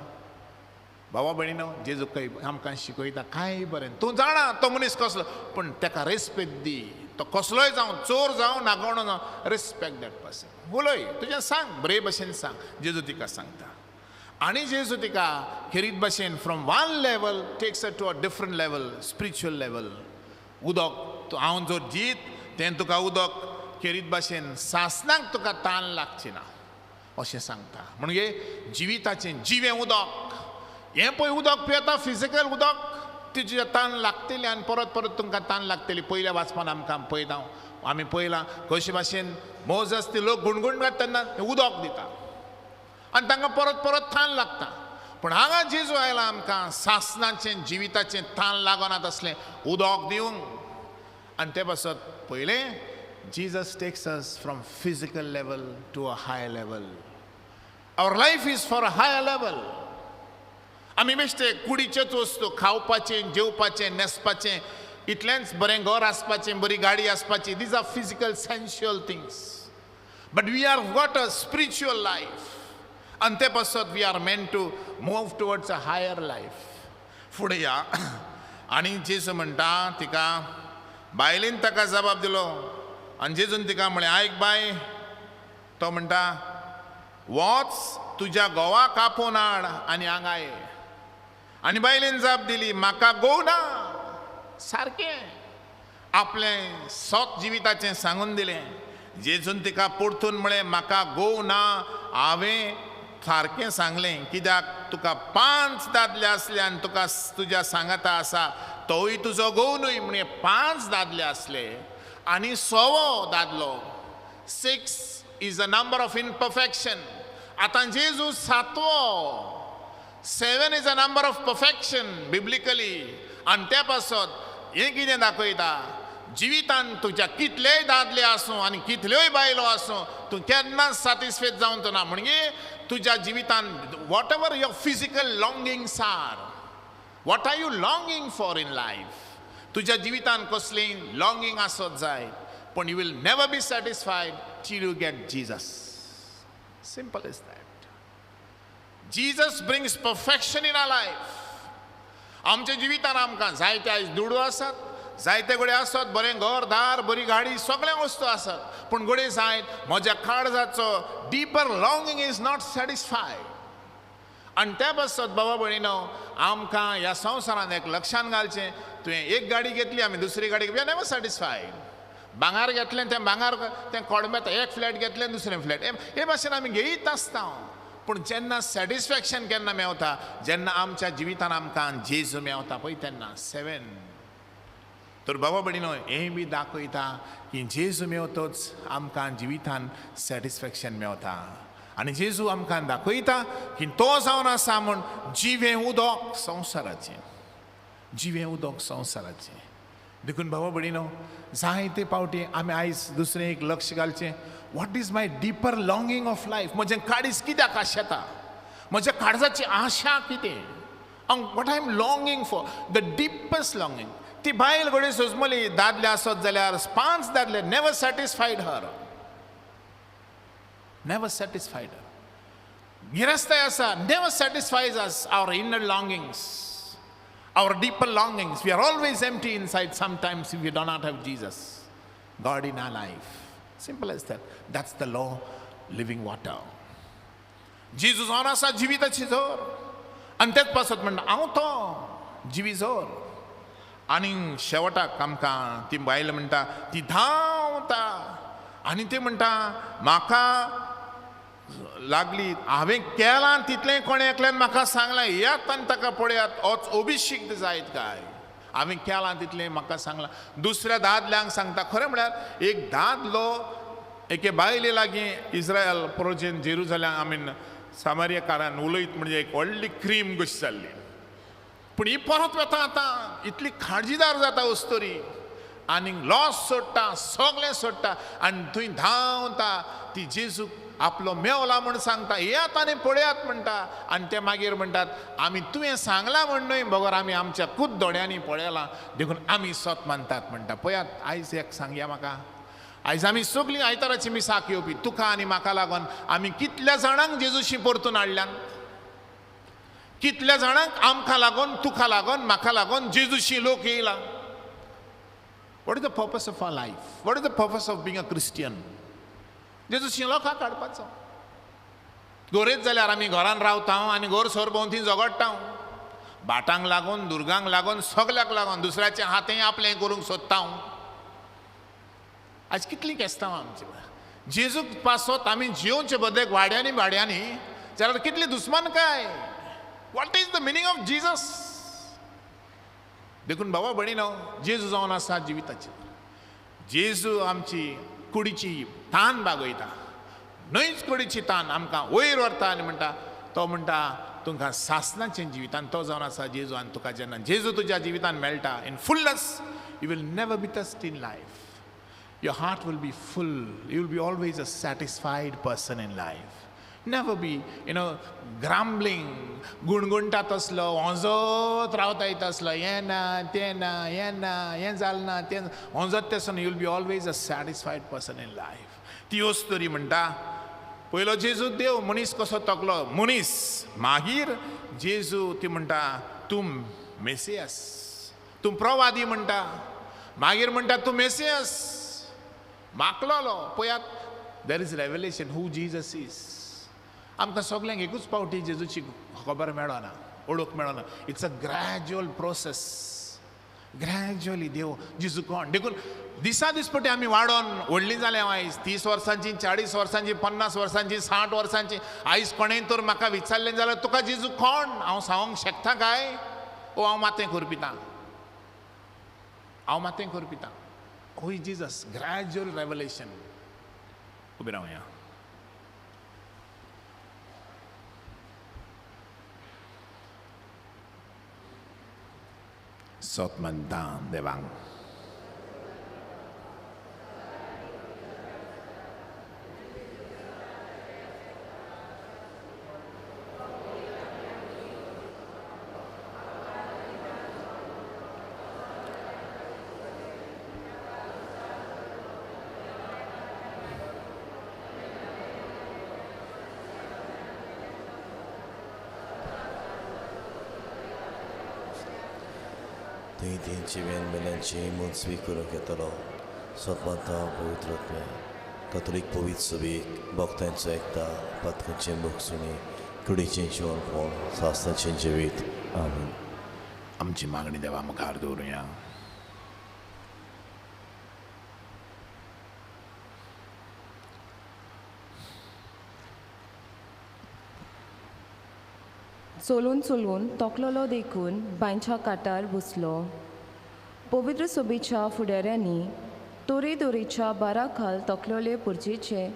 [SPEAKER 2] भावा भयणीनो जेजू खंय आमकां शिकयता काय बरें तूं जाणा तो मनीस कसलो पूण ताका रेस्पेक्ट दी तो कसलोय जावं चोर जावं नागवणो जावं रेस्पेक्ट दॅट पर्सन उलय तुजें सांग बरे भशेन सांग जेजू तिका सांगता आनी जेजू तिका खेरीत भशेन from one level takes to a different level spiritual level उदक हांव जो जीत तें तुका उदक खेरीत भशेन सासणाक तुका तान लागची ना अशें सांगता म्हणजे जिविताचें जिवें उदक हें पळय उदक पियेता फिजिकल उदक तुजें तान लागतली आनी परत परत तुमकां तान लागतली पयल्या वाचपान आमकां पळयता आमी पळयलां कशे भाशेन मोजस ते लोक गुणगुणटात तेन्ना उदक दिता आनी तांकां परत परत तान लागता पूण हांगा जेजू आयला आमकां सासणाचें जिविताचें तान लागना तसलें उदक दिवंक आनी ते पासत पयलें Jesus takes us from physical level to a higher level. Our life is for a higher level. आमी बेश्टे कुडीच्योच वस्तू खावपाचें जेवपाचें न्हेसपाचें इतलेंच बरें घर आसपाचें बरी गाडी आसपाची these are physical sensual things but we are got a spiritual life and ते पासत we are meant to move towards a higher life फुडें या आनी जेजू म्हणटा तिका बायलेन ताका जबाब दिलो आनी जेजून तिका म्हळें आयक बाय तो म्हणटा वच तुज्या घोवा कापून हाड आनी हांगा ये आनी बायलेन जाप दिली म्हाका घोव ना सारकें आपलें सोत जिविताचें सांगून दिलें जेजून तिका परतून म्हळें म्हाका घोव ना हांवें सारकें सांगलें कित्याक तुका 5 दादले आसले आनी तुका तुज्या सांगाता आसा तोय तुजो घोव न्हय म्हणजे 5 दादले आसले आनी 6वो दादलो 6 is a number of imperfection आतां जेजू 7वो 7 is a number of perfection biblically आनी त्या पासत हें कितें दाखयता जिवितान तुज्या कितलेय दादले आसूं आनी कितल्योय बायलो आसूं तूं केन्नाच सॅटिस्फायड जावन ना म्हणजे तुज्या जिवितान whatever your physical longings are what are you longing for in life तुज्या जिवितान कसलीं लॉंगिंग आसत जाय पूण you will never be satisfied till you get Jesus simple is that Jesus brings perfection in our life आमच्या जिवितान आमकां जायते आयज दुडू आसात जायते घडये आसत बरें घर दार बरी गाडी सगळे वस्तू आसत पूण घडये जायत म्हज्या काळजाचो डीपर लॉंगिंग इज नॉट सॅटिस्फायड आनी त्या पासत बाबा भयणीनो आमकां ह्या संवसारान एक लक्षान घालचें तुवें एक गाडी घेतली आमी दुसरी गाडी वी आर नेवर सॅटिस्फायड भांगार घेतलें तें भांगार तें कोडमेता एक फ्लॅट घेतलें दुसरें फ्लॅट हे भाशेन आमी घेयत आसता पूण जेन्ना सॅटिस्फॅक्शन केन्ना मेवता जेन्ना आमच्या जिवितान आमकां जेजू मेवता पळय तेन्ना 7 तर बाबा भयणीनो हें बी दाखयता की जेजू मेवतोच आमकां जिवितान सॅटिस्फॅक्शन मेवता आनी जेजू आमकां दाखयता की तो जावन आसा म्हूण जिवें उदक संवसाराचें जिवें उदक संवसाराचें देखून बाबा भयणीनो जायते पावटी आमी आयज दुसरें एक लक्ष घालचें what is my deeper longing of life म्हजें काडीज कित्याक आशेता म्हज्या काळजाची आशा कितें what I am longing for the deepest longing ती बायल घडये सोजमली दादले आसत जाल्यार 5 दादले never satisfied her never satisfied her गिरेस्ताय आसा never satisfies as our inner longings our deeper longings we are always empty inside sometimes if we do not have Jesus God in our life simple as that's the law living water Jesus on asa jivitachi zor and तेच पासत म्हणटा हांव तो जिवी जोर आनी शेवटाक आमकां ती बायल म्हणटा ती धांवता आनी ती म्हणटा म्हाका लागली हांवें केलां तितलें कोणे एकल्यान म्हाका सांगलां यात आनी ताका पळयात होच अभिषेक जायत काय हांवें केलां तितलें म्हाका सांगलां दुसऱ्या दादल्यांक सांगता खरें म्हळ्यार एक दादलो एके बायले लागीं इस्रायल प्रोजेन जेरुसलेम आमीन सामारियाकारान उलयत म्हणजे एक व्हडली क्रीम कशी जाल्ली पूण ही परत वता आतां इतली काळजीदार जाता वस्तोरी आनी लॉस सोडटा सगळें सोडटा आनी थंय धांवता ती जेजू आपलो मेवला म्हूण सांगता येयात आनी पळयात म्हणटा आनी ते मागीर म्हणटात आमी तुवें सांगलां म्हण न्हय बगर आमी आमच्या खूद दोळ्यांनी पळयलां देखून आमी सत मानतात म्हणटा पळयात आयज एक सांगया म्हाका आयज आमी सगळीं आयताराची मिसाक येवपी तुका आनी म्हाका लागून आमी कितल्या जाणांक जेजूशी परतून हाडल्यान कितल्या जाणांक आमकां लागून तुका लागून म्हाका लागून जेजूशी लोक येयला what is the purpose of our life what is the purpose of being a Christian जेजूशी लोकांक हाडपाचो गोरेच जाल्यार आमी घरान रावता आनी घोर सरभोंवती झगडटा भाटांक लागून दुर्गांक लागून सगल्याक लागून दुसऱ्याचे हातें आपलें करूंक सोदता आज कितलीं केस्तांव आमची जेजूक पासत आमी जिवचे बदलेक वाड्यांनी भाड्यांनी जाल्यार कितली दुस्मानकाय what is the meaning of Jesus देखून बाबा भयणीनो जेजू जावन आसा जिविताचेर जेजू आमची कुडीची तान बागयता न्हयच कुडीची तान आमकां वयर व्हरता आनी म्हणटा तो म्हणटा तुमकां सासणाचें जिवितान तो जावन आसा जेजू आनी तुका जेन्ना जेजू तुज्या जिवितान मेळटा in fullness you will never be trust in life your heart will be full you will be always a satisfied person in life never be grumbling गुणगुणटा तसलो होंजत रावता तसलो हें ना हें जालें ना तें होंजत तेसो you will be always a satisfied person in life ती वस्तोरी म्हणटा पयलो जेजू देव मनीस कसो तकलो मनीस मागीर जेजू ती म्हणटा तूं मेसियस तूं प्रवादी म्हणटा मागीर म्हणटा तूं मेसियस मागलोलो पळयात there is revelation who Jesus is आमकां सगल्यांक एकूच पावटी जेजूची खबर मेळना ओळख मेळना it's a gradual process gradually देव जेजू कोण देखून दिसा दिसपटी आमी वाडोन व्हडलीं जाल्या आयज 30 वर्सांची 40 वर्सांची 50 वर्सांची 60 वर्सांची आयज कोणेंय तर म्हाका विचारलें जाल्यार तुका जेजू कोण हांव सांगूंक शकता काय ओ हांव मातें करपितां हांव मातें करपितां Who is Jesus? Gradual revelation. उबे रावया सत म्हणटा देवांक
[SPEAKER 1] थंय तेंची मेनमेल्यांची मूद स्वीकारूंक येतलो सतमाता पवित्र आत्म्या कथोलीक पवित्र सभेक भक्तांचो एकता पातकांचें भोगसुणी कुडीचें जिवनपण सासणाचें जिवीत आमीन
[SPEAKER 2] आमची मागणी देवा मुखार दवरुया
[SPEAKER 4] चलून चलून तोकलोलो देखून बांयच्या कांटार बसलो पवित्र सभेच्या फुडाऱ्यांनी तोरेच्या बारा खाल तोकलोले पुर्चेचे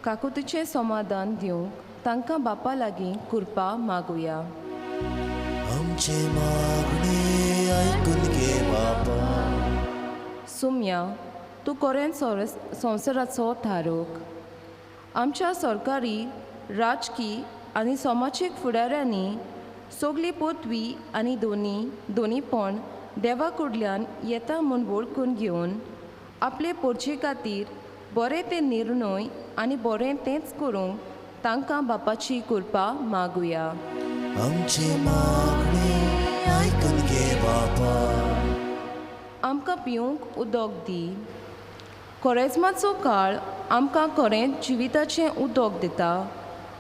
[SPEAKER 4] काकुतीचें समाधान दिवंक तांकां बापा लागीं कृपा मागुया
[SPEAKER 1] आमचे मागणे आयकून घे बापा
[SPEAKER 4] सुम्या तूं कोरेन संवसाराचो थारोक आमच्या सरकारी राजकी आनी समाजीक फुडाऱ्यांनी सगळी पोतवी आनी दोनीपण देवा कडल्यान येता म्हूण वळखून घेवन आपले पोरचे खातीर बरें ते निर्णय आनी बरें तेंच करूंक तांकां बापाची कृपा मागुया
[SPEAKER 1] आमचे मागणे आयकून घे बापा
[SPEAKER 4] आमकां पिवंक उदक दी कोरेजमाचो काळ आमकां खरें जिविताचें उदक दिता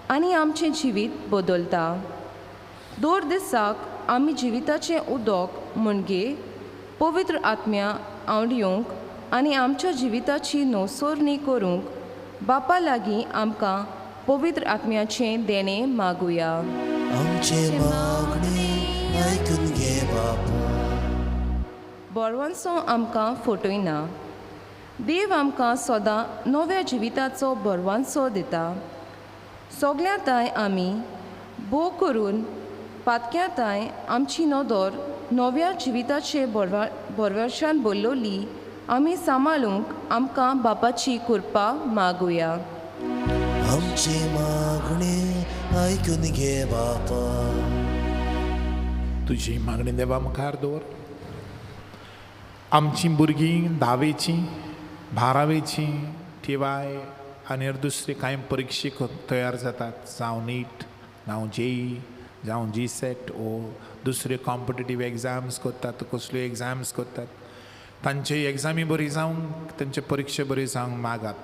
[SPEAKER 4] आनी आमचें जिवीत बदलता दर दिसाक आमी जिविताचें उदक म्हणजे पवित्र आत्म्या आवडिवंक आनी आमच्या जिविताची नवसोरणी करूंक बापा लागीं आमकां पवित्र आत्म्याचें देणें मागुया
[SPEAKER 1] आमचे मागणे आयकून घे बापा
[SPEAKER 4] बरवांचो आमकां फटयना देव आमकां सदां नव्या जिविताचो बरवांचो दिता सगळ्यांताय आमी भोव करून पातक्यांताय आमची नदर नव्या जिविताचे बरवर्शान बोल्लोली आमी सांबाळूंक आमकां बापाची कृपा मागुया.
[SPEAKER 1] आमची मागणी ऐकून घे बापा.
[SPEAKER 2] तुजी मागणी देवा मुखार दवर. आमची भुरगीं 10वेची 12वेची TY आनी दुसरे कांय परिक्षेक तयार जातात, जावं नीट जावं JEE जावं GSET ओ दुसरे कॉम्पिटेटीव एग्जाम्स करतात, कसल्यो एग्जाम्स करतात. तांचे एग्जामी बरी जावंक, तांचे परीक्षा बरी जावंक मागात.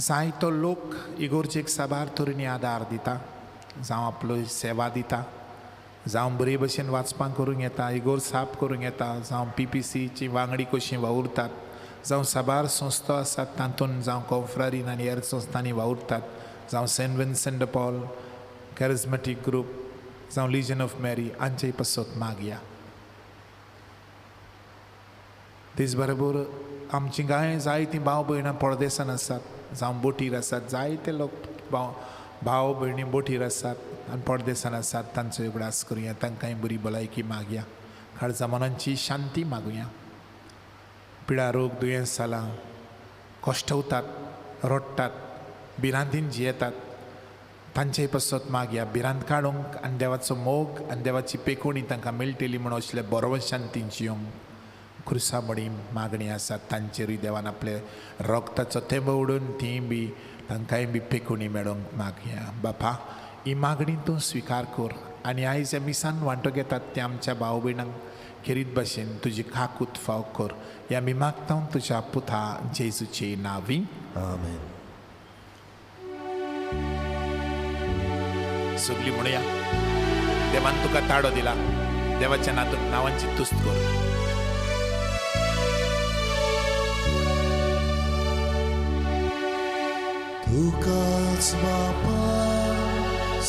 [SPEAKER 2] जायतो लोक इगोर्जेक साबार तरेनी आदार दिता, जावं आपलो सेवा दिता, जावं बरे भशेन वाचपाक करूंक येता, इगोर साफ करूंक येता, जावं PPCची वांगडी कशीं वावुरतात, जावं साबार संस्था आसात तातूंत, जावं कॉन्फ्रारीन आनी हेर संस्थांनी वावुरतात, जावं सेंट विन्सेंट ड पॉल कॅरिझमॅटीक ग्रूप, जावं लिजन ऑफ मॅरी, हांचेय पासत मागया. तेच बरोबर आमची जायतीं भाव भयणां परदेसान आसात, जावं बोटीर आसात. जायते लोक भाव भयणी बोटीर आसात आनी परदेसान आसात. तांचो उगडास करुया, तांकांय बरी भलायकी मागया. काळजा मनांची शांती मागुया. पिडा रोग दुयेंस जालां, कश्टवतात, रडटात, भिरांतीन जियेतात, तांचेय पासत मागया. भिरांत काडूंक आनी देवाचो मोग आनी देवाची पेखोणी तांकां मेळटली म्हणून असले बरो शांतीन जियोंक खुर्सा बडी मागणी आसात. तांचेरूय देवान आपले रक्ताचो थेंब उडोवन ती बी तांकांय बी पेखोणी मेळोवंक मागया. बापा, ही मागणी तूं स्विकार कर आनी आयज ह्या मिसान वांटो घेतात त्या आमच्या भाव भयणांक खेरीत भाशेन तुजी खाकूत फाव कर. ह्या मी मागता तुज्या पुता जेजूचे नांवी.
[SPEAKER 1] आमेन.
[SPEAKER 2] सगळी म्हणुया, देवान तुका ताडो दिला, देवाच्या नांवांची तुस्त कर.
[SPEAKER 1] तुकाच बापा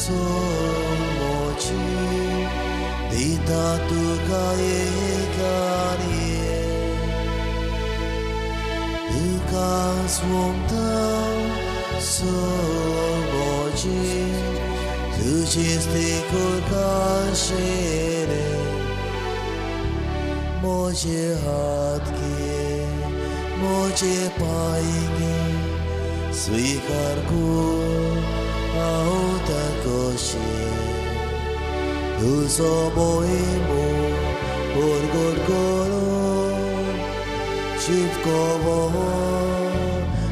[SPEAKER 1] सोमोची दिता तुका एकानी, तुकाच वंता सोमोची तुझेच ते कोरकाशेरे. मोजे हात घे, मोजे पाय घे, स्वीकार कर हांव ताकोशे. तुजो मोहिमो गोड करून शिवको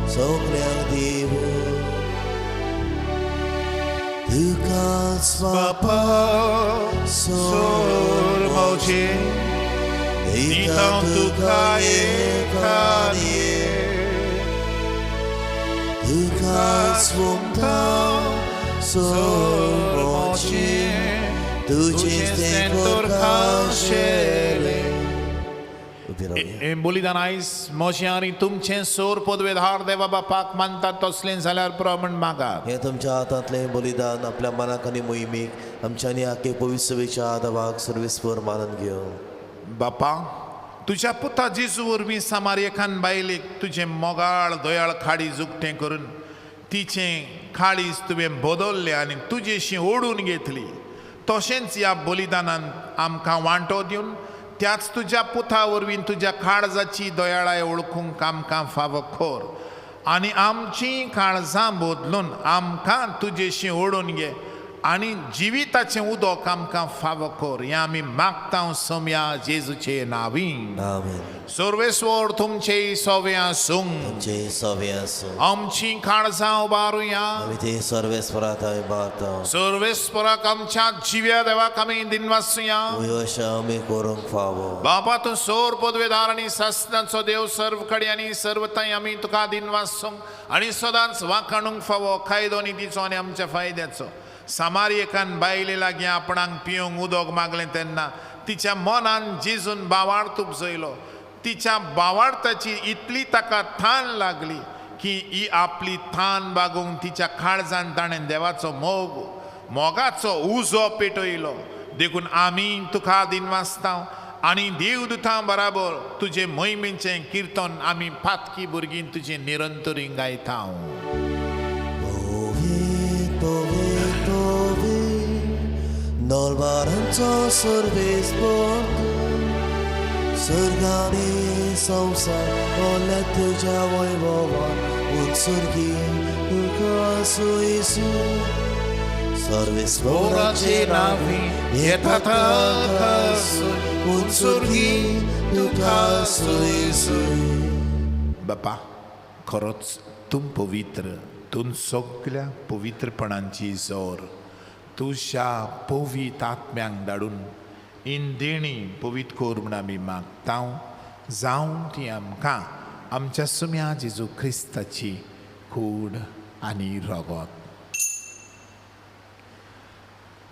[SPEAKER 1] सगळ्यांक दिवो. तुकाच बापा
[SPEAKER 2] सोर्मोचे दिता तुका एकानी,
[SPEAKER 1] तुकाच वंता सोमोची तुझेच ते कोरकाशेले.
[SPEAKER 2] हे बलिदान आयज मोशे आनी तुमचें सोर पदवेधार देवा बापाक मानतात तसलें जाल्यार प्रमाण मागात.
[SPEAKER 1] हे तुमच्या हातांतले बलिदान आपल्या मनाक आनी मोहिमेक आमच्यानी आखे पवित्रवेच्या देवाक सर्वेस्पर मानून घेवं.
[SPEAKER 2] बापा, तुज्या पुता जेजू वरवीं सामार्यकान बायलेक तुजें मोगाळ दयाळ खाडीज उक्तें करून तिचें खाडीज तुवें बदल्लें आनी तुजेशी ओडून घेतली. तशेंच ह्या बलिदानांत आमकां वांटो दिवन त्याच तुज्या पुता वरवीं तुज्या काळजाची दयाळाय ओळखूंक आमकां फावो कर आनी आमचीं काळजां बदलून आमकां तुजेशी ओडून घे आनी जिविताचें उदक आमकां फावो कर. हें आमी मागता सोम्या जेजूचे नांवी.
[SPEAKER 1] आमेन.
[SPEAKER 2] सर्वेस्वर तुमचे सोवे आसूं.
[SPEAKER 1] तुमचे सोवे आसूं.
[SPEAKER 2] आमचीं काळजां उबारुया.
[SPEAKER 1] आमी ते सर्वेस्पराक इबारता.
[SPEAKER 2] सर्वेस्पराक आमच्या जिव्या देवाक आमी दिनवासुया.
[SPEAKER 1] अशें आमी करूंक फावो.
[SPEAKER 2] बापा, तूं सोर पदवेदार आनी सासणाचो देव सर्व कडेन आनी सर्वथांय आमी तुका दिनवासूंक आनी सदांच वाखाणूंक फावो कायदो नितीचो आनी आमच्या फायद्याचो. सामार्यकान बायले लागीं आपणाक पिवंक उदक मागलें तेन्ना तिच्या मनान जेजून बावार्थ उपजयलो. तिच्या बावार्थाची इतली ताका थान लागली की ही आपली थान बागोवंक तिच्या काळजान ताणें देवाचो मोगाचो उजो पेटयलो. देखून आमी तुका दिनवासता आनी देवदूतां बराबर तुजे मोहिमेचें किर्तन आमी फातकी भुरगीं तुजें निरंतरी गायता. Nolbaranco sorves bordo,
[SPEAKER 1] सर्गाने संसार ओल्या तुझ्या वैभवात उत्सर्गी तुका सोयीसू सर्वेस्वराचे नावे येतात उत्सर्गी तुका सोयीसू.
[SPEAKER 2] बापा, खरोच तूं पवित्र, तूं सगळ्या पवित्रपणांची जोर तुझ्या पवित्र आत्म्यांक धाडून इंदेणी पवित्र कोर म्हूण आमी मागता. जावं ती आमकां आमच्या सुम्या जेजू क्रिस्ताची कूड आनी रगत.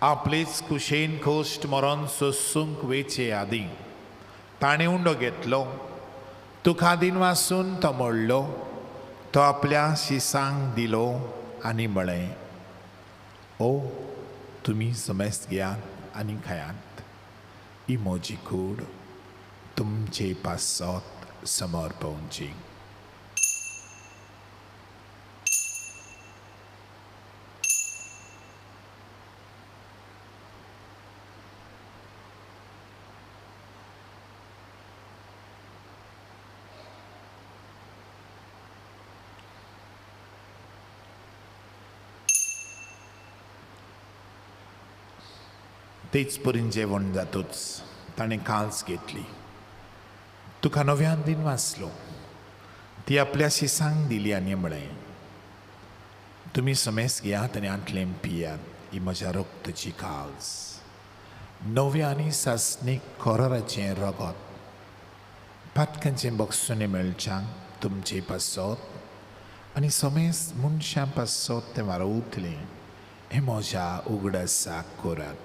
[SPEAKER 2] आपलेच कुशेन खोश्ट मरोन सोसूंक वेचे आदी ताणें उंडो घेतलो. तुका दिन वासून तो मोडलो. तो आपल्या शिसांक दिलो आनी म्हळें, ओ तुमी समेस्त घेयात आनी खायात. ही म्हजी कूड तुमचे पासत समर्पवची. तेच परीन जेवण जातूच ताणें काल्स घेतली. तुका नव्यान दिन वाचलो. ती आपल्या शिसांक दिली आनी म्हळें, तुमी समेस्त घेयात आनी आंतलें पियात. ही म्हज्या रक्ताची काल्स, नव्या आनी सासणीक कोराराचें रगत. पातकांचें बक्षुने मेळच्यांक तुमचे पासत आनी समेस्त मनशां पासत तें वारोवतलें. हें म्हज्या उगडासाक कोरात.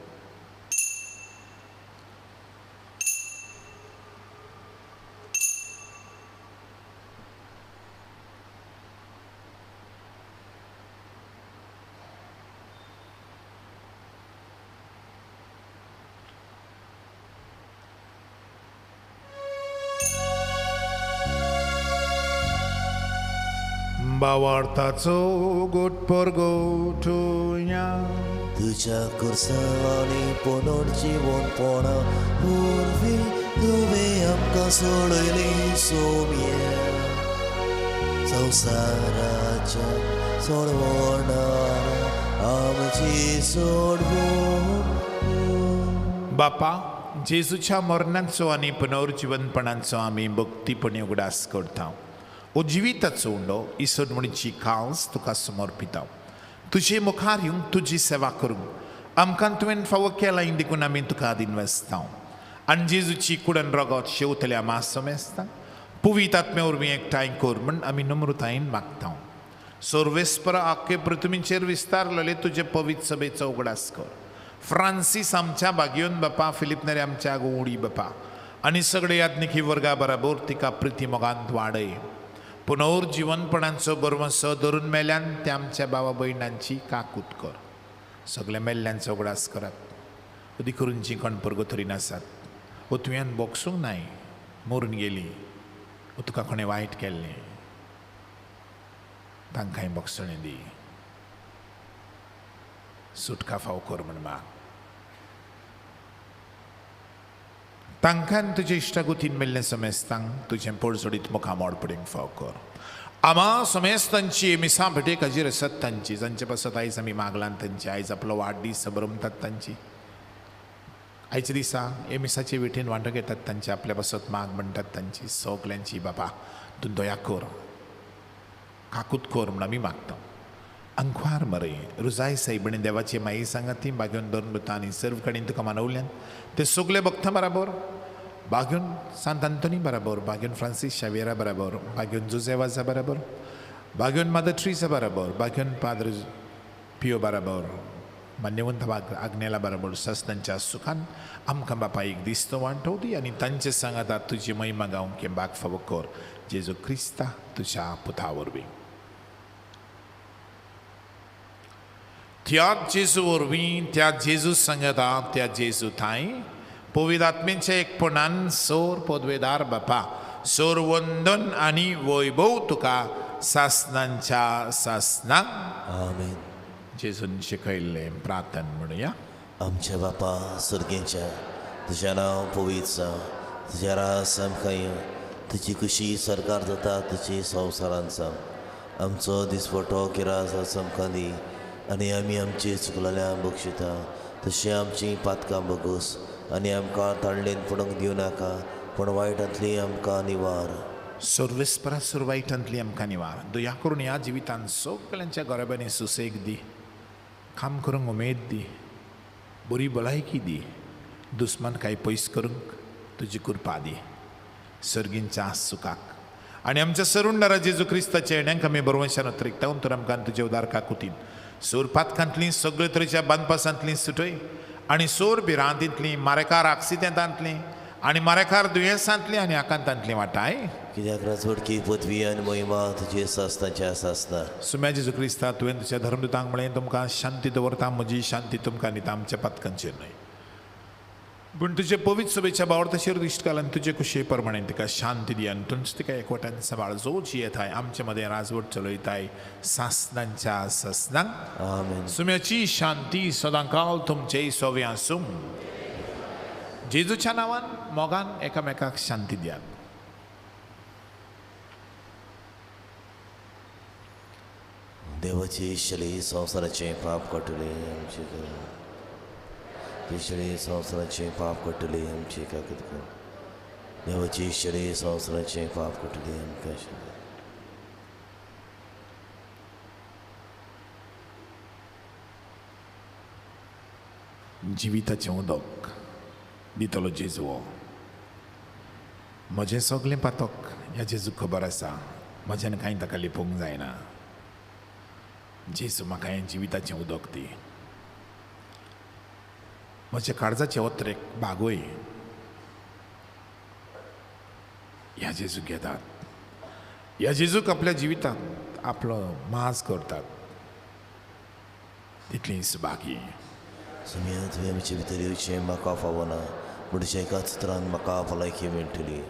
[SPEAKER 2] भावार्थाचो गोटपर गोठुया.
[SPEAKER 1] तुझ्या कुर्सांनी पुनर्जीवनपणा पूर्वी तुवें आमकां सोडयली सोम्या. संवसाराच्या सोडवणारा आमची सोडवण.
[SPEAKER 2] बापा, जेजूच्या मरणाचो आनी पुनर्जीवनपणाचो आमी भक्तीपणे उगडास करता. जिविताचो उंडो ही सोडवणीची काल्स तुका समर्पिता. तुजे मुखार येवंक तुजी सेवा करूंक आमकां तुवें फावो केला देखून आमी तुका आदीन वेस्ता. आनी जेजूची कुडन रगत शेवतल्या मास समेस्ता पवित्र आत्म्या वरवीं एकठांय कर म्हण आमी नम्रतायेन मागता. सर्वेस्पर आख्खे पृथ्वीचेर विस्तारलेले तुजे पवित्र सभेचो उगडास कर. फ्रांसीस आमच्या बागयोन बापा, फिलिप नेरे आमच्या गोवडी बापा आनी सगळे याज्ञिकी वर्गा बराबर तिका प्रिती मोगांत वाडय. पुनर्जीवनपणाचो बरवंसो धरून मेल्यान त्या आमच्या भावा भयणांची काकूत कर. सगळ्या मेल्ल्यांचो उगडास करात. अदी करून जी कोण परगोतरीन आसात वो तुवें बोगसूंक नाय, मरून गेली, वो तुका कोणें वायट केल्लें, तांकांय बोगसणें दी. सुटका फाव कर म्हण माग. तांकां तुजे इश्टागुतीन मेल्लें समेस्तांक तुजें पळसोडीत मुखार मोडपडींक फाव कर. आमा समेस्तांची मिसां भेटेक हाजीर आसात तांची, जांचे पासत आयज आमी मागलां तांची. आयज आपलो वाडदीस सबरमतात तांची. आयच्या दिसा हे मिसाचे वेटेन वांटो घेतात तांचे, आपल्या पासत माग म्हणटात तांची. सगल्यांची बाबा तूं दया कर, काकूत कर म्हण आमी मागता. अंकवार मरे रुजाय सायबणी देवाची माई सांगाती बागेवन धरून वता आनी सर्व कडेन तुका मानवल्यान ते सगळे भक्तां बराबर, बागेवन सांत आंतोनी बराबर, बागेवन फ्रांसीस शावेरा बराबर, बागेवन जुजेवाजा बराबर, बागेवन मादर ट्रिसा बराबर, बागेवन पाद्र पियो बराबर, मान्यवंत आग्नेला बराबर सस्तांच्या सुखान आमकां बापा एक दिस्तो वांटो दी आनी तांचे सांगातात तुजी महिमा गावंक बाग फावो कर. जेजू क्रिस्ता तुज्या पुता वरवीं. त्याच जेजू वरवीं, त्या जेजू सांगता, त्या जेजू थंय पवित्र आत्मेच्या एकपणान सोर पदवेदार बापा, सोर वंदन आनी वैभव तुका सासनांच्या सासनाक.
[SPEAKER 1] आमेन.
[SPEAKER 2] जेजून शिकयल्लें प्रार्थना म्हणुया.
[SPEAKER 1] आमच्या बापा सुर्गेच्या, तुजें नांव पवित्र जावं, तुज्या रास आमकां तुजी कुशी सरकार जाता तुजी संवसारांत सांग. आमचो दिसपटो किरास आमकां दी आनी आमी आमची चुकलेल्या बक्षिता तशी आमची पातकां बगूस आनी आमकां ताळणेन पडूंक दिवं नाका पूण वायटांतली आमकां निवार.
[SPEAKER 2] सर्वेस्परा सुरवाईटांतली आमकां निवार. दया करून ह्या जिवितांत सगळ्यांच्या गरबांनी सुसेग दी, काम करूंक उमेद दी, बरी भलायकी दी, दुस्मान काय पयस करूंक तुजी कृपा दी. सर्गींच्या सुखाक आनी आमच्या सरुंडारा जेजू क्रिस्ताच्या येण्याक आमी बरवंशान अतिरिक्तावन तर आमकां तुजे उदार काकुतीन सोर पातकांतली सगळे तरेच्या बांदपासांतली सुटय आनी सोर भिरांतींतली मारेकार आक्सिदेंतांतली आनी मारेकार दुयेंसांतली आनी आकांतांतली वाटाय.
[SPEAKER 1] कित्याक राजवडकी पदवी आनी महिमा तुजे सासनाच्या सासना.
[SPEAKER 2] सुम्या जेजू क्रिस्ता तुवें तुज्या धर्मदुतांक म्हळें तुमकां शांती दवरता, म्हजी शांती तुमकां दिता, आमच्या पातकांचेर न्हय पूण तुजे पवित्र सभेच्या बावरताचेर दिश्ट घाल आनी तुजे कुशे प्रमाणे तिका शांती दी आनी तुमच तिका एकवटान सांबाळ जो जी येताय आमचे मदें राजवट चलयताय सासनांच्या सासनांक.
[SPEAKER 1] आमेन.
[SPEAKER 2] सुम्याची शांती सदांकाळ तुमचे सोवे आसूं. जेजूच्या नांवान मोगान एकामेकाक शांती दियात.
[SPEAKER 1] देवाची इश्टली संवसाराचे पाप कटले आमचे इश्टली संवसाराचे पाप कटले आमचे काकत कर. देवाची इश्टली संवसाराचे पाप कटले आमकां.
[SPEAKER 2] जिविताचें उदक दितलो जेजू. म्हजें सगळें पातक ह्या जेजूक खबर आसा, म्हज्यान कांय ताका लिपोवंक जायना. जेजू म्हाका हें जिविताचें उदक दी. म्हज्या काळजाचे ओत्रेक बागोय ह्या जेजूक घेतात. ह्या जेजूक आपल्या जिवितांत आपलो माज करतात. तितली सुभागी.
[SPEAKER 1] सुम्या तुवें आमचे भितर येवचें म्हाका फावना म्हणचे एकाच तरान म्हाका भलायकी मेळटली.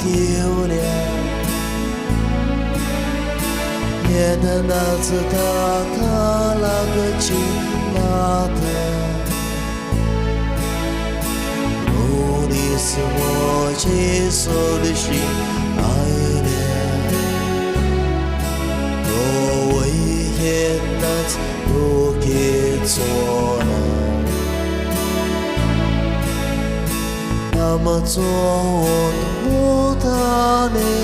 [SPEAKER 1] दिवल्या येदनाच ताता लागची मात मुनीस मोचे सोडशी आयले तो वैहेतच रोखेचोना आमचो मोताने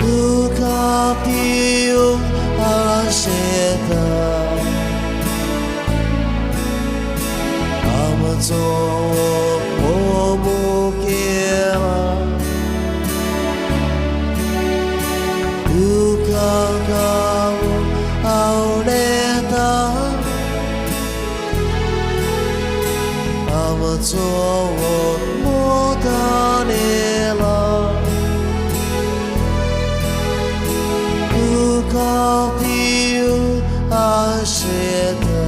[SPEAKER 1] तुका पिवूंक आशेता आमचो मोमुकेला तुका गावूंक आवडेता आमचो मोतानेला तुका पिवूंक आशेता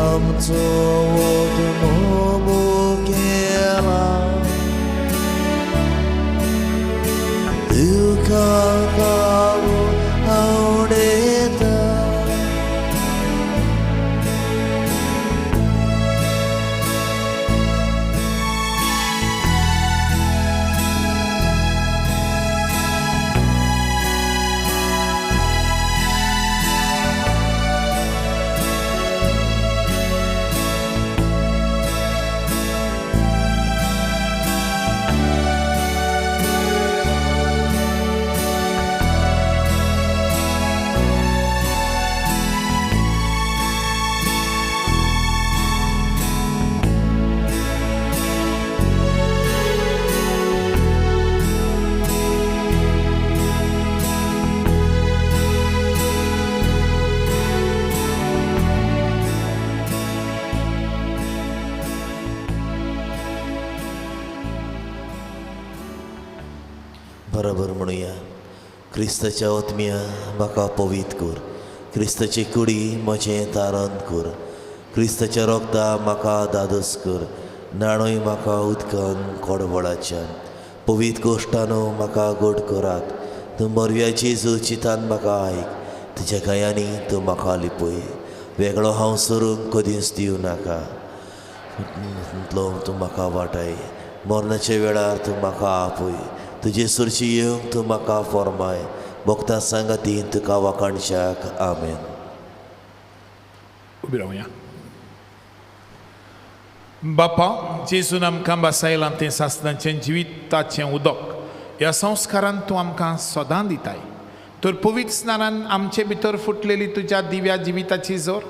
[SPEAKER 1] आमचो मोमुकेला तुका गावूंक आवडेता बरोबर म्हणूया क्रिस्ताच्या आत्म्या म्हाका पवित्र कर क्रिस्ताची कुडी म्हजें तारण कर क्रिस्ताच्या रोगता म्हाका दादोस कर नाणोय म्हाका उदकान कडवळाच्यान पवित्र गोश्टानो म्हाका गोड करात तूं मरव्याची चितान म्हाका आयक तुज्या गायांनी तूं म्हाका लिपय वेगळो हांव सोडूंक कधीच दिवं नाका तूं म्हाका वाटाय मरणाच्या वेळार तूं म्हाका आपय तुजे सुरची येवंक तूं म्हाका फॉर्माय भक्तां सांगाती तुका वाखाणशाक आमेन.
[SPEAKER 2] उबी रावया. बापा जेजून आमकां बसयलां तें सासणाचें जिविताचें उदक ह्या संस्कारान तूं आमकां सदां दिताय तर पवित्र स्नानान आमचे भितर फुटलेली तुज्या दिव्या जिविताची जोर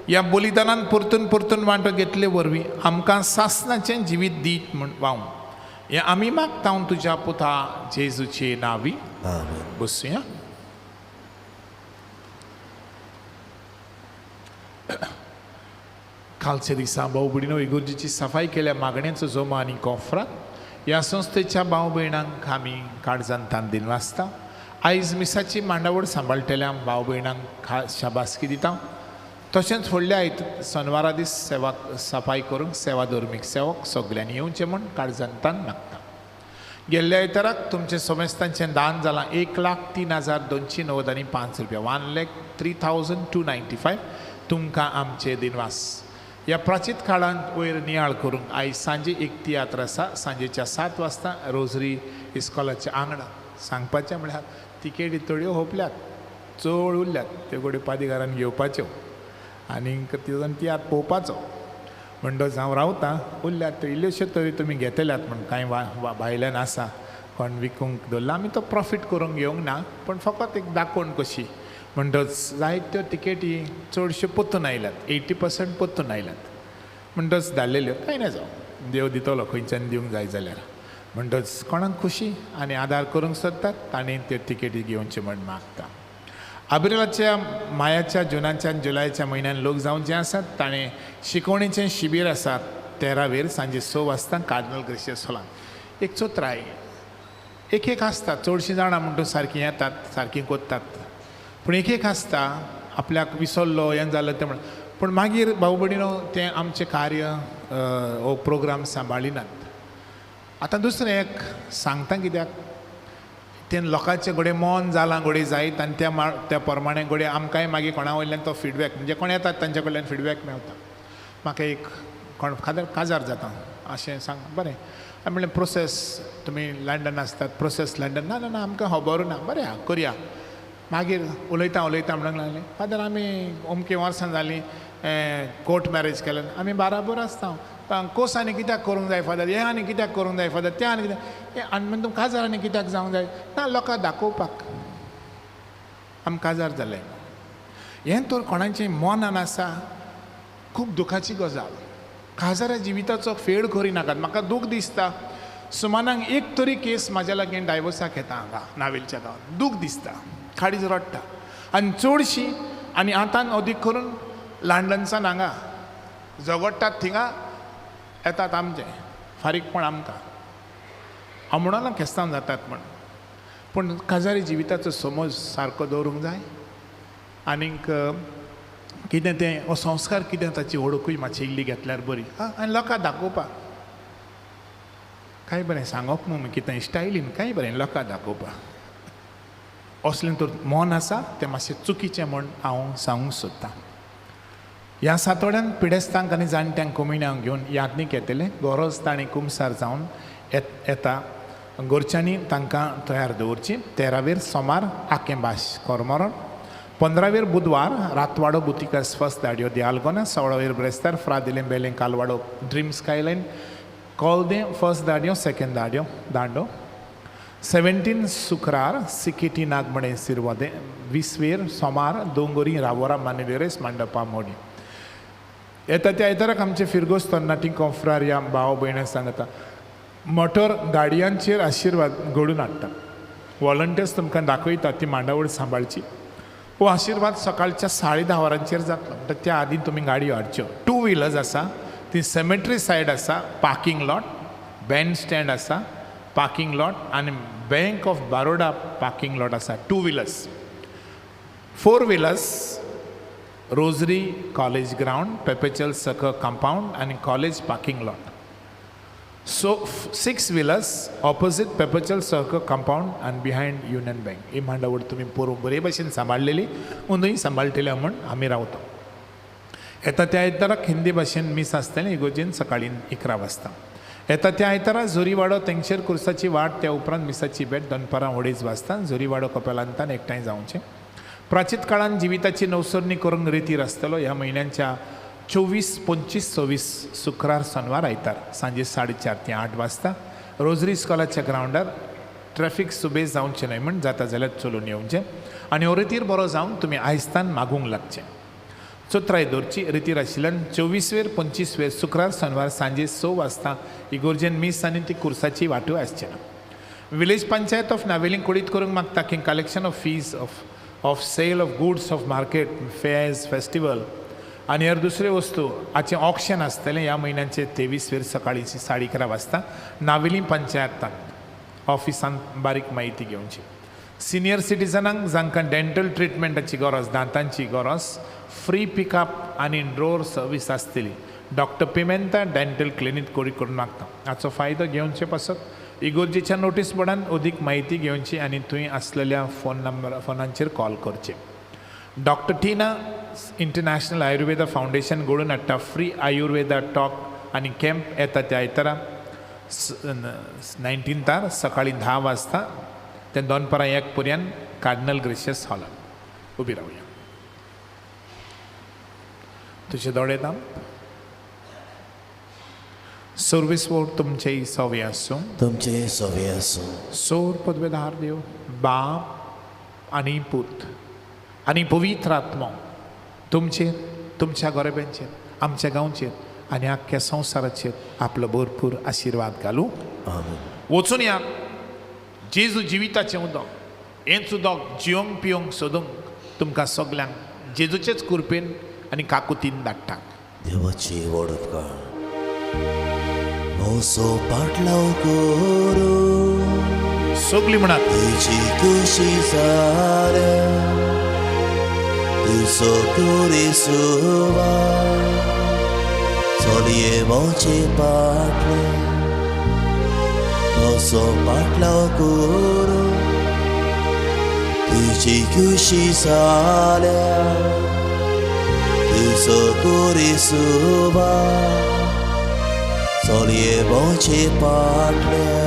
[SPEAKER 2] ह्या बलिदानान परतून परतून वांटो घेतले वरवीं आमकां सासणाचें जिवीत दी म्हण वाहून हें आमी मागता तुज्या पुता जेजूचे नांवी
[SPEAKER 1] आमेन.
[SPEAKER 2] बसूया. कालचे दिसा भाऊ भयणीनो इगोर्जीची सफाई केल्या मागण्यांचो जमा आनी कॉफरात ह्या संस्थेच्या भाव भयणांक आमी काळजांतान दिनवासता. आयज मिसाची मांडावळ सांबाळटल्या भाव भयणांक शाबासकी दिता. तशेंच फुडल्या शेनवारा दीस सेवा सफाई करूंक सेवा धर्मीक सेवक सगल्यांनी येवचें म्हण काळजांतान मागता. गेल्ल्या आयताराक तुमचें सोमेस्तांचें दान जालां 1,03,290.05 रुपया 1,03,295 तुमकां आमचे दिनवास. ह्या प्राचीत काळांत वयर नियाळ करूंक आयज सांजे एक तियात्र आसा सांजेच्या 7 वाजता रोझरी इस्कॉलाच्या आंगणात. सांगपाचें म्हळ्यार तिकेटी थोड्यो होपल्यात चड उरल्यात त्यो घोड्यो पादेकारान घेवपाच्यो आनीक तितून तियात्र पळोवपाचो म्हणटच हांव रावतां उरल्यात त्यो इल्ल्योश्यो तरी तुमी घेतल्यात म्हण कांय भायल्यान आसा कोण विकूंक दवरला आमी तो प्रॉफीट करूंक घेवंक ना पण फकत एक दाखोवन कशी म्हणटच जायत्यो तिकेटी चडश्यो परतून आयल्यात 80% परतून आयल्यात म्हणटच धाडलेल्यो कांय ना जावं देव दितलो खंयच्यान दिवंक जाय जाल्यार म्हणटच कोणाक खुशी आनी आदार करूंक सोदतात तांणी त्यो तिकेटी घेवचे म्हण मागता. अब्रिलाच्या मायाच्या जुनाच्या जुलायच्या म्हयन्यान लोक जावन जे आसात ताणें शिकवणीचें शिबीर आसा 13 सांजे 6 वाजता कार्दिनल ग्रेशियस हॉलांत. एक चोत्राय एक आसता चडशीं जाणां म्हणटा सारकीं येतात सारकीं कोत्तात पूण एक आसता आपल्याक विसरलो हें जालें तें म्हण पूण मागीर भाऊ भयणीनो तें आमचें कार्य हो प्रोग्राम सांबाळिनात. आतां दुसरें एक सांगता कित्याक तें लोकांचें घोडे मन जालां घोडे जायत आनी त्या प्रमाणे घोडे आमकांय मागीर कोणा वयल्यान तो फिडबॅक म्हणजे कोण येतात तांचे कडल्यान फिडबॅक मेळटा. म्हाका एक कोण काजार जाता अशें सांग बरें हांवें म्हणलें प्रोसेस तुमी लंडन आसतात प्रोसेस लंडन ना ना ना आमकां खबर ना बरें करया. मागीर उलयता म्हणूंक लागलें फादर आमी अमकें वर्सां जालीं कोर्ट मॅरेज केलें आमी बाराबर आसता कोस आनी कित्याक करूंक जाय फादर हें आनी कित्याक करूंक जाय फादर तें आनी कित्याक हें आनी तुमकां काजार आनी कित्याक जावंक जाय ना लोकांक दाखोवपाक आमी काजार जाले. हें तर कोणाचें मनान आसा खूब दुखाची गजाल. काजाऱ्या जिविताचो फेड करिनाकात. म्हाका दूख दिसता सुमानाक एक तरी केस म्हाज्या लागीं डायवोर्साक येता हांगा नावेलच्या गांवांत दूख दिसता खाडीच रडटा आनी चडशीं आनी आतां अदीक करून लंडनसान हांगा झगडटात थिंगा येतात आमचे फारीकपण आमकां हांव म्हणना केस्तांव जातात म्हण पूण काजारी जिविताचो समज सारको दवरूंक जाय आनीक कितें तें हो संस्कार कितें ताची ओळखूय मातशी इल्ली घेतल्यार बरी आनी लोकांक दाखोवपाक काय बरें सांगप न्हू कितें स्टायलीन काय बरें लोकांक दाखोवपाक असलें तर मन आसा तें मातशें चुकीचें म्हण हांव सांगूंक सोदतां. ह्या सातोड्यान पिडेस्तांक आनी जाणट्यांक कमिण्यांक घेवन याज्ञीक येतले गरज ताणीं कुमसार जावन येता घरच्यांनी तांकां तयार दवरची. 13वेर सोमार आकेंबाश कोरमोरण 15वेर बुधवार रातवाडो बुतिकास फर्स्ट दाडयो दी आल्गोना 16वेर ब्रेस्तार फ्रादिलें बेलें कालवाडो ड्रीम स्कायलायन कॉलदे फर्स्ट दाडयो सेकंड दाडयो दांडो 17 शुक्रार सिकेटी नागमणे सिरवदे 20वेर सोमार दोंगोरी रावोरा मानेरेस मंडपा मोडी. येता त्या आयताराक आमचे फिरगोस तरणाटी कॉफ्रारिया भाव भयण सांगता मोटर गाडयांचेर आशिर्वाद घडून हाडटा. वॉलंटियर्स तुमकां दाखयता ती मांडावळ सांबाळची. हो आशिर्वाद सकाळच्या 10:30 वरांचेर जातलो म्हणटा त्या आदीं तुमी गाडयो हाडच्यो. 2 व्हिलर्स आसा ती सेमेट्री सायड आसा पार्किंग लॉट बँड स्टँड आसा पार्किंग लॉट आनी Bank of Baroda parking lot आसा 2 wheelers. 4 wheelers Rosary College ground पेपेचल सर्कल कंपाउंड आनी college parking lot. So 6 wheelers opposite पेपेचल सर्कल कंपाउंड आनी बिहायंड युनियन बँक. ही मांडावळ तुमी बरे भशेन सांबाळलेली अंदूय सांबाळटले म्हूण आमी रावता. येता त्या आयताराक हिंदी भाशेन मीस आसतलें इगोर्जेन सकाळीं 11 वाजता. येता त्या आयतारा जोरीवाडो तेंगशेर कुर्साची वाट त्या उपरांत मिसाची भेट दनपारां 2:30 वाजता जोरीवाडो कपेलांतान एकठांय जावचें. प्राचीन काळान जिविताची नवसरणी करूंक रितीर आसतलो. ह्या म्हयन्याच्या 24, 25, 26 शुक्रार शनिवार आयतार सांजे 4:30 ते 8 वाजता रोजरी इस्कॉलाच्या ग्राउंडार ट्रॅफिक सुबेज जावचें न्हय म्हण जाता जाल्यार चलून येवचें आनी हो रितीर बरो जावन तुमी आयस्तान मागूंक लागचें. चोत्राय दवरची रितीर आशिल्ल्यान 24वेर 25वेर शुक्रार शनिवार सांजे 6 वाजता इगोर्जेन मीस आनी ती कुर्साची वाटूय आसचें ना. विलेज पंचायत ऑफ नावेलीं कुडीत करूंक मागता की collection of fees of sale of goods of market fairs festival आनी हेर दुसऱ्यो वस्तू हाचें ऑक्शन आसतलें ह्या म्हयन्याचे 23वेर सकाळीं 11:30 वाजता नावेलीं पंचायतांत ऑफिसान बारीक म्हायती घेवची. सिनियर सिटीजनांक जांकां डेंटल ट्रिटमेंटाची गरज दांतांची गरज फ्री पिकअप आनी ड्रोर सर्वीस आसतली. डॉक्टर पिमेंता डेंटल क्लिनीक करून मागता. हाचो फायदो घेवचे पासत इगोर्जेच्या नोटीस बोर्डान अदीक म्हायती घेवची आनी थंय आसलेल्या फोनांचेर कॉल करचें. डॉक्टर टीना इंटरनॅशनल आयुर्वेदा फावंडेशन घडोवन हाडटा फ्री आयुर्वेदा टॉक आनी कॅम्प येता त्या आयतारा 19 सकाळीं 10 वाजता ते दनपारां 1 पर्यंत कार्डिनल ग्रेशियस हॉलांत. उबी रावया. तुझे दोळे दाम सर्वीस वोट तुमचे सवे आसूं
[SPEAKER 1] तुमचे सवे आसूं.
[SPEAKER 2] सोर पदवेदार देव बाप आनी पूत आनी पवित्र आत्मो तुमचेर तुमच्या गोरेब्यांचेर आमच्या गांवचेर आनी आख्ख्या संवसाराचेर आपलो भरपूर आशिर्वाद घालूं. वचून या जेजू जिविताचें उदक हेंच उदक जिवंक पिवंक सोदूंक तुमकां सगल्यांक जेजूचेच कृपेन आनी काकुतीन धाडटा.
[SPEAKER 1] देवाची वडत काळ मोसो पाटलाव करू
[SPEAKER 2] सगलीं म्हणात
[SPEAKER 1] तेजी कशी जाल्या tuso kurisuwa soliye moche patle moso patla kuru tuji kushi sale tuso kurisuwa soliye moche patle